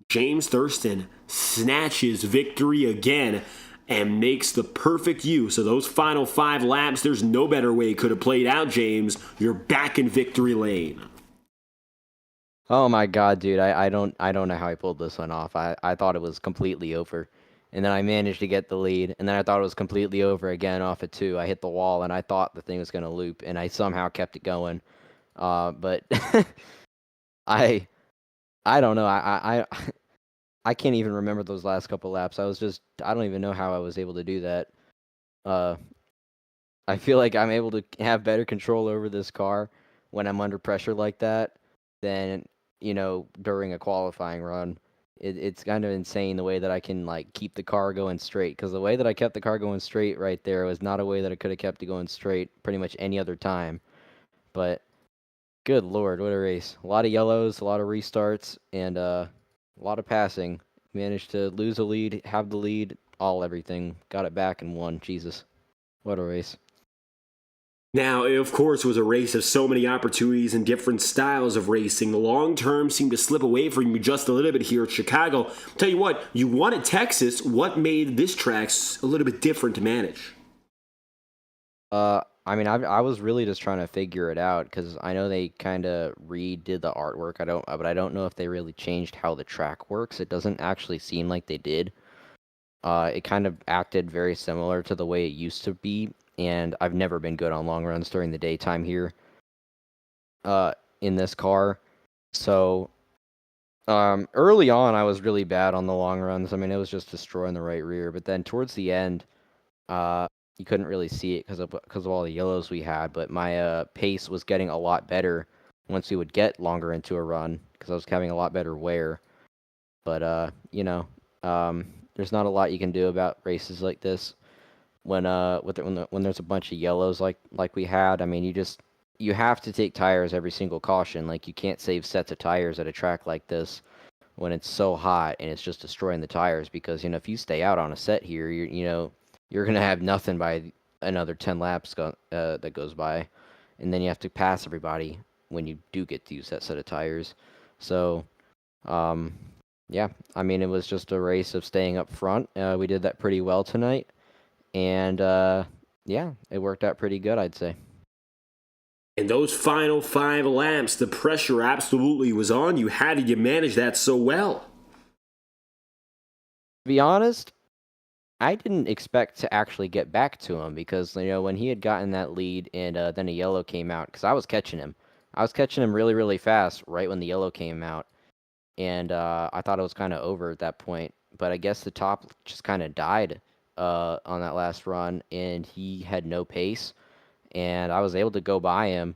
[SPEAKER 1] James Thurston snatches victory again and makes the perfect use of those final 5 laps. There's no better way it could have played out, James. You're back in victory lane.
[SPEAKER 3] Oh my god, dude, I don't know how I pulled this one off. I thought it was completely over. And then I managed to get the lead, and then I thought it was completely over again off of 2. I hit the wall, and I thought the thing was going to loop, and I somehow kept it going. But I don't know. I can't even remember those last couple laps. I don't even know how I was able to do that. I feel like I'm able to have better control over this car when I'm under pressure like that than, during a qualifying run. It's kind of insane the way that I can keep the car going straight, because the way that I kept the car going straight right there was not a way that I could have kept it going straight pretty much any other time. But good lord, what a race. A lot of yellows, a lot of restarts, and a lot of passing. Managed to lose a lead, have the lead, everything. Got it back and won. Jesus. What a race.
[SPEAKER 1] Now, it, of course, was a race of so many opportunities and different styles of racing. The long term seemed to slip away from you just a little bit here at Chicago. Tell you what, you won at Texas. What made this track a little bit different to manage?
[SPEAKER 3] I mean, I was really just trying to figure it out because I know they kind of redid the artwork. But I don't know if they really changed how the track works. It doesn't actually seem like they did. It kind of acted very similar to the way it used to be, and I've never been good on long runs during the daytime here. In this car, so early on I was really bad on the long runs. I mean, it was just destroying the right rear, but then towards the end, you couldn't really see it because of all the yellows we had, but my pace was getting a lot better once we would get longer into a run because I was having a lot better wear. But there's not a lot you can do about races like this when there's a bunch of yellows like we had. I mean, you have to take tires every single caution. Like, you can't save sets of tires at a track like this when it's so hot and it's just destroying the tires because if you stay out on a set here, you're going to have nothing by another 10 laps that goes by. And then you have to pass everybody when you do get to use that set of tires. So, yeah, I mean, it was just a race of staying up front. We did that pretty well tonight. And, yeah, it worked out pretty good, I'd say.
[SPEAKER 1] In those final 5 laps, the pressure absolutely was on you. How did you manage that so well?
[SPEAKER 3] To be honest, I didn't expect to actually get back to him because, when he had gotten that lead and then a yellow came out, because I was catching him. I was catching him really, really fast right when the yellow came out. And I thought it was kind of over at that point. But I guess the top just kind of died on that last run, and he had no pace. And I was able to go by him.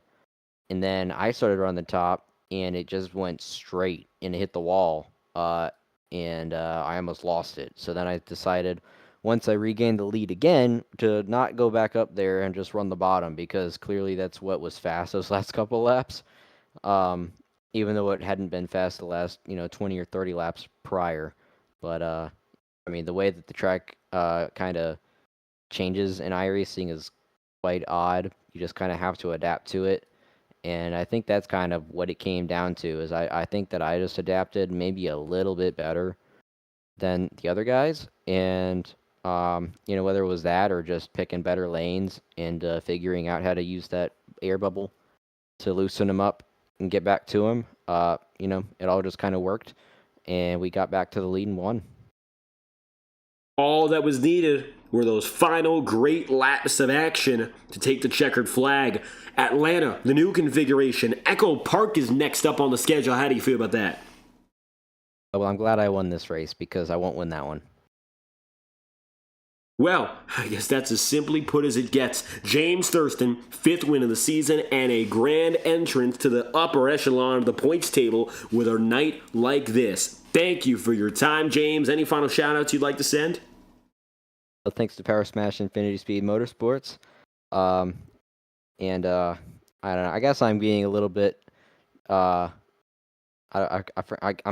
[SPEAKER 3] And then I started running the top, and it just went straight and it hit the wall. And I almost lost it. So then I decided, once I regained the lead again, to not go back up there and just run the bottom, because clearly that's what was fast those last couple laps. Even though it hadn't been fast the last 20 or 30 laps prior. But I mean, the way that the track kind of changes in iRacing is quite odd. You just kind of have to adapt to it. And I think that's kind of what it came down to, is I think that I just adapted maybe a little bit better than the other guys. And, whether it was that or just picking better lanes and figuring out how to use that air bubble to loosen them up and get back to him, it all just kind of worked. And we got back to the lead and won.
[SPEAKER 1] All that was needed were those final great laps of action to take the checkered flag. Atlanta, the new configuration. Echo Park is next up on the schedule. How do you feel about that?
[SPEAKER 3] Well, I'm glad I won this race because I won't win that one.
[SPEAKER 1] Well, I guess that's as simply put as it gets. James Thurston, 5th win of the season and a grand entrance to the upper echelon of the points table with a night like this. Thank you for your time, James. Any final shout-outs you'd like to send?
[SPEAKER 3] Well, thanks to Power Smash Infinity Speed Motorsports. I don't know. I guess I'm being a little bit. I'm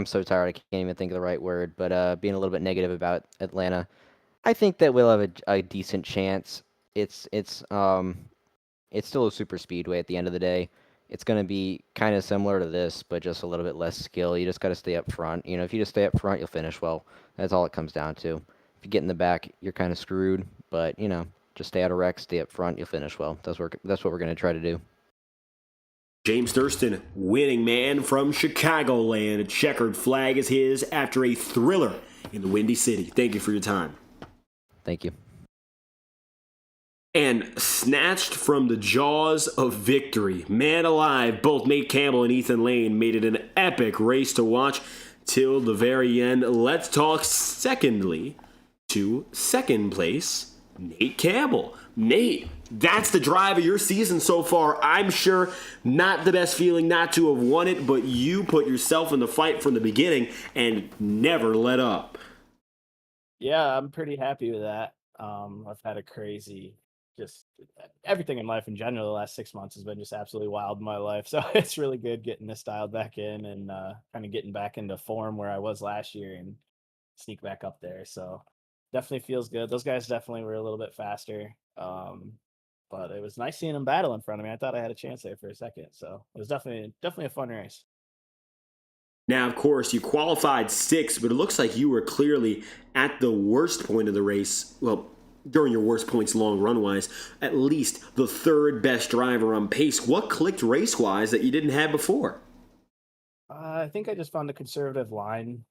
[SPEAKER 3] so tired. I can't even think of the right word. But being a little bit negative about Atlanta. I think that we'll have a decent chance. It's still a super speedway at the end of the day. It's going to be kind of similar to this, but just a little bit less skill. You just got to stay up front. If you just stay up front, you'll finish well. That's all it comes down to. If you get in the back, you're kind of screwed. But just stay out of wrecks, stay up front, you'll finish well. That's what we're going to try to do.
[SPEAKER 1] James Thurston, winning man from Chicagoland. A checkered flag is his after a thriller in the Windy City. Thank you for your time.
[SPEAKER 3] Thank you.
[SPEAKER 1] And snatched from the jaws of victory, man alive, both Nate Campbell and Ethan Lane made it an epic race to watch till the very end. Let's talk secondly to second place, Nate Campbell. Nate, that's the drive of your season so far. I'm sure not the best feeling not to have won it, but you put yourself in the fight from the beginning and never let up.
[SPEAKER 4] Yeah, I'm pretty happy with that. I've had a crazy, just everything in life in general. The last 6 months has been just absolutely wild in my life. So it's really good getting this dialed back in and kind of getting back into form where I was last year and sneak back up there. So definitely feels good. Those guys definitely were a little bit faster. But it was nice seeing them battle in front of me. I thought I had a chance there for a second. So it was definitely a fun race.
[SPEAKER 1] Now, of course, you qualified sixth, but it looks like you were clearly at the worst point of the race. Well, during your worst points long run-wise, at least the third best driver on pace. What clicked race-wise that you didn't have before?
[SPEAKER 4] I think I just found a conservative line.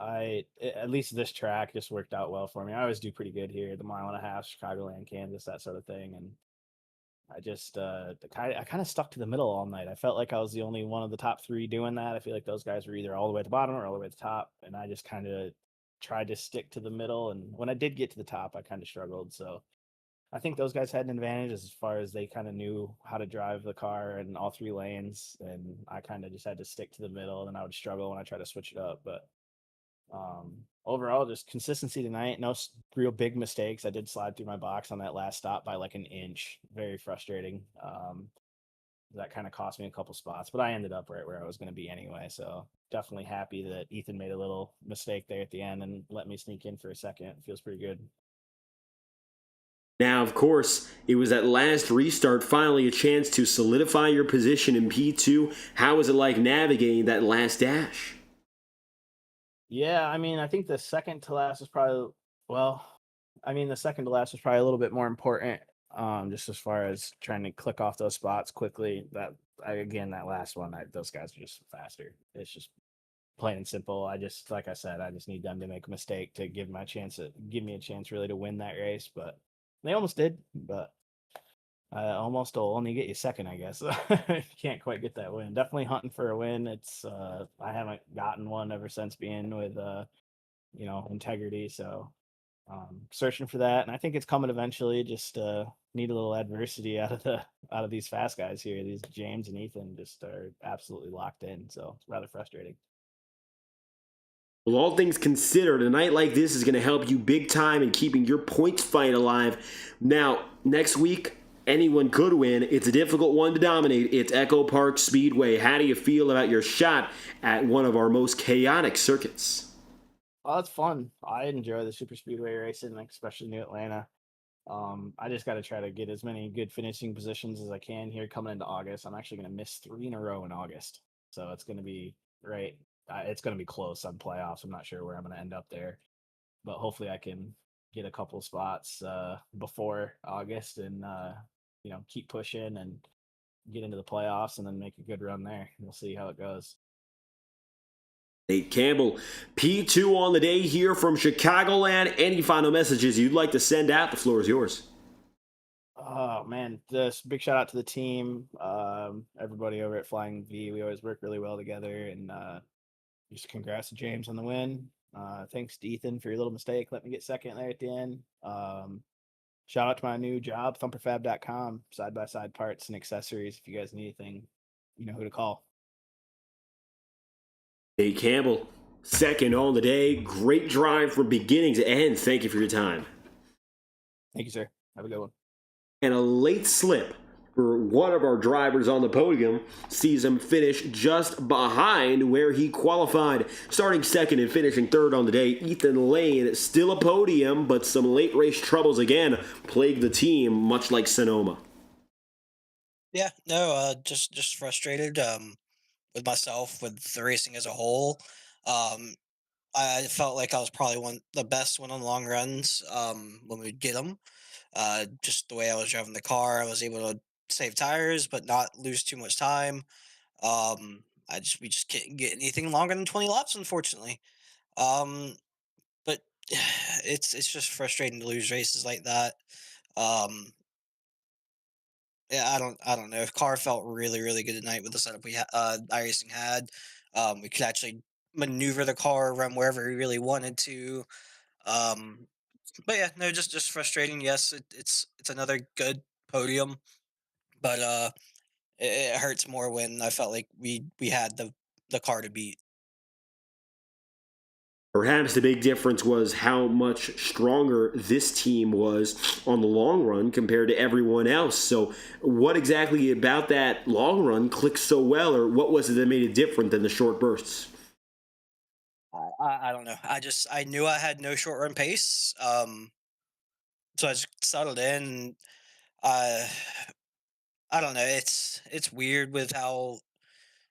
[SPEAKER 4] At least this track just worked out well for me. I always do pretty good here, the mile and a half, Chicagoland, Kansas, that sort of thing. And I just I kind of stuck to the middle all night. I felt like I was the only one of the top three doing that. I feel like those guys were either all the way at the bottom or all the way at the top, and I just kind of tried to stick to the middle. And when I did get to the top, I kind of struggled. So I think those guys had an advantage as far as they kind of knew how to drive the car in all three lanes, and I kind of just had to stick to the middle, and I would struggle when I tried to switch it up. But overall, just consistency tonight. No real big mistakes. I did slide through my box on that last stop by like an inch. Very frustrating. That kind of cost me a couple spots, but I ended up right where I was going to be anyway. So definitely happy that Ethan made a little mistake there at the end and let me sneak in for a second. It feels pretty good.
[SPEAKER 1] Now, of course, it was that last restart, finally a chance to solidify your position in P2. How was it like navigating that last dash?
[SPEAKER 4] Yeah, I mean, I think the second to last was probably, the second to last was probably a little bit more important, just as far as trying to click off those spots quickly. That last one, those guys are just faster. It's just plain and simple. Like I said, I just need them to make a mistake to give me a chance really to win that race. But they almost did, but almost will only get you second, I guess. You can't quite get that win. Definitely hunting for a win. It's I haven't gotten one ever since being with integrity. So searching for that, and I think it's coming eventually. Just need a little adversity out of these fast guys here. These James and Ethan just are absolutely locked in. So it's rather frustrating.
[SPEAKER 1] Well, all things considered, a night like this is going to help you big time in keeping your points fight alive. Now, next week, anyone could win. It's a difficult one to dominate. It's Echo Park Speedway. How do you feel about your shot at one of our most chaotic circuits?
[SPEAKER 4] Oh, it's fun. I enjoy the SuperSpeedway racing, especially New Atlanta. I just got to try to get as many good finishing positions as I can here coming into August. I'm actually going to miss 3 in a row in August. So it's going to be right. It's going to be close on playoffs. I'm not sure where I'm going to end up there, but hopefully I can get a couple spots before August and keep pushing and get into the playoffs and then make a good run there. We'll see how it goes.
[SPEAKER 1] Nate Campbell, P2 on the day here from Chicagoland. Any final messages you'd like to send out? The floor is yours.
[SPEAKER 4] Oh man, just big shout out to the team, everybody over at Flying V. We always work really well together, and just congrats to James on the win. Thanks to Ethan for your little mistake. Let me get second there at the end. Shout out to my new job, thumperfab.com, side-by-side parts and accessories. If you guys need anything, you know who to call.
[SPEAKER 1] Nate Campbell, second on the day. Great drive from beginning to end. Thank you for your time.
[SPEAKER 4] Thank you, sir. Have a good one.
[SPEAKER 1] And a late slip for one of our drivers on the podium sees him finish just behind where he qualified. Starting second and finishing third on the day, Ethan Lane, still a podium, but some late race troubles again plague the team, much like Sonoma.
[SPEAKER 5] Yeah, no, just frustrated with myself, with the racing as a whole. I felt like I was probably the best one on long runs when we'd get them. Just the way I was driving the car, I was able to save tires but not lose too much time. We just couldn't get anything longer than 20 laps, unfortunately. But it's just frustrating to lose races like that. Um, yeah, I don't know. Car felt really really good tonight with the setup iRacing had. We could actually maneuver the car around wherever we really wanted to. Um, but yeah, no, just frustrating. Yes, it's another good podium, but it hurts more when I felt like we had the car to beat.
[SPEAKER 1] Perhaps the big difference was how much stronger this team was on the long run compared to everyone else. So what exactly about that long run clicked so well, or what was it that made it different than the short bursts?
[SPEAKER 5] I don't know. I knew I had no short run pace. So I just settled in. Uh, I don't know. It's weird with how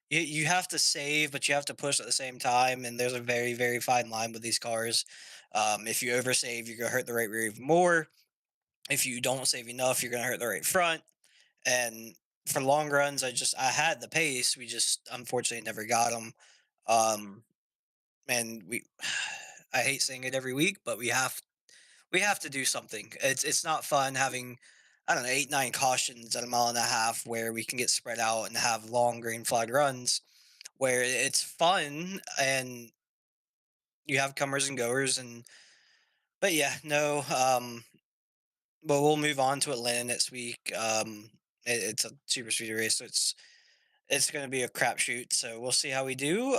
[SPEAKER 5] you have to save, but you have to push at the same time, and there's a very very fine line with these cars. If you oversave, you're gonna hurt the right rear even more. If you don't save enough, you're gonna hurt the right front. And for long runs, I had the pace. We just unfortunately never got them. Um, and we I hate saying it every week, but we have to do something. It's not fun having, I don't know, 8 9 cautions at a mile and a half where we can get spread out and have long green flag runs where it's fun and you have comers and goers. And but yeah, no, but we'll move on to Atlanta next week. It's a super speed race, so it's going to be a crapshoot. So we'll see how we do.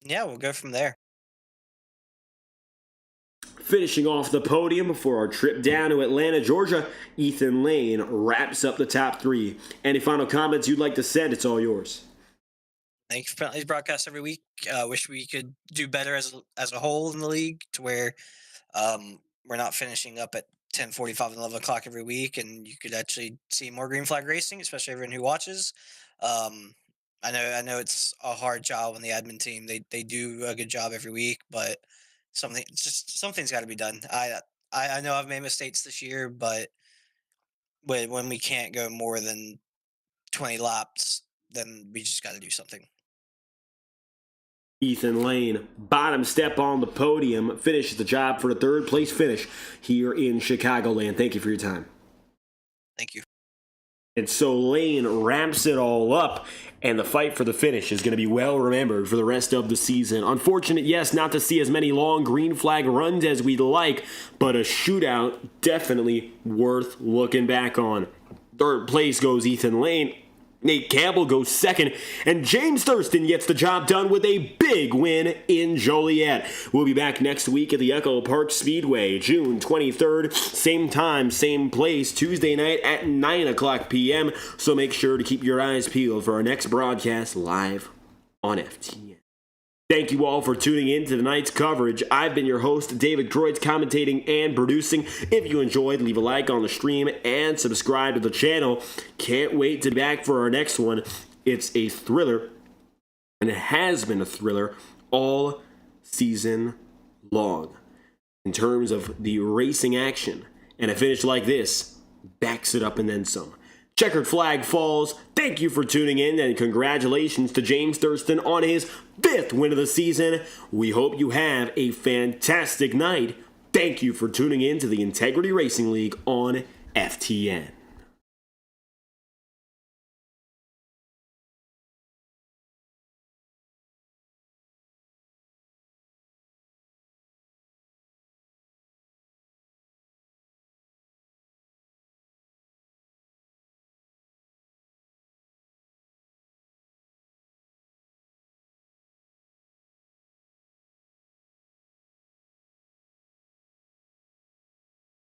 [SPEAKER 5] Yeah, we'll go from there.
[SPEAKER 1] Finishing off the podium for our trip down to Atlanta, Georgia, Ethan Lane wraps up the top 3. Any final comments you'd like to send? It's all yours.
[SPEAKER 5] Thank you for putting these broadcasts every week. Wish we could do better as a whole in the league to where we're not finishing up at 10:45 and 11 o'clock every week, and you could actually see more green flag racing, especially everyone who watches. Um, I know it's a hard job on the admin team. They do a good job every week, but something's got to be done. I know I've made mistakes this year, but when we can't go more than 20 laps, then we just got to do something.
[SPEAKER 1] Ethan Lane, bottom step on the podium, finishes the job for a 3rd place finish here in Chicagoland. Thank you for your time.
[SPEAKER 5] Thank you.
[SPEAKER 1] And so Lane wraps it all up, and the fight for the finish is going to be well remembered for the rest of the season. Unfortunate, yes, not to see as many long green flag runs as we'd like, but a shootout definitely worth looking back on. 3rd place goes Ethan Lane. Nate Campbell goes 2nd, and James Thurston gets the job done with a big win in Joliet. We'll be back next week at the Echo Park Speedway, June 23rd, same time, same place, Tuesday night at 9 o'clock p.m., so make sure to keep your eyes peeled for our next broadcast live on FTN. Thank you all for tuning in to tonight's coverage. I've been your host, David Kreutz, commentating and producing. If you enjoyed, leave a like on the stream and subscribe to the channel. Can't wait to be back for our next one. It's a thriller, and it has been a thriller all season long. In terms of the racing action, and a finish like this backs it up and then some. Checkered flag falls. Thank you for tuning in, and congratulations to James Thurston on his 5th win of the season. We hope you have a fantastic night. Thank you for tuning in to the Integrity Racing League on FTN.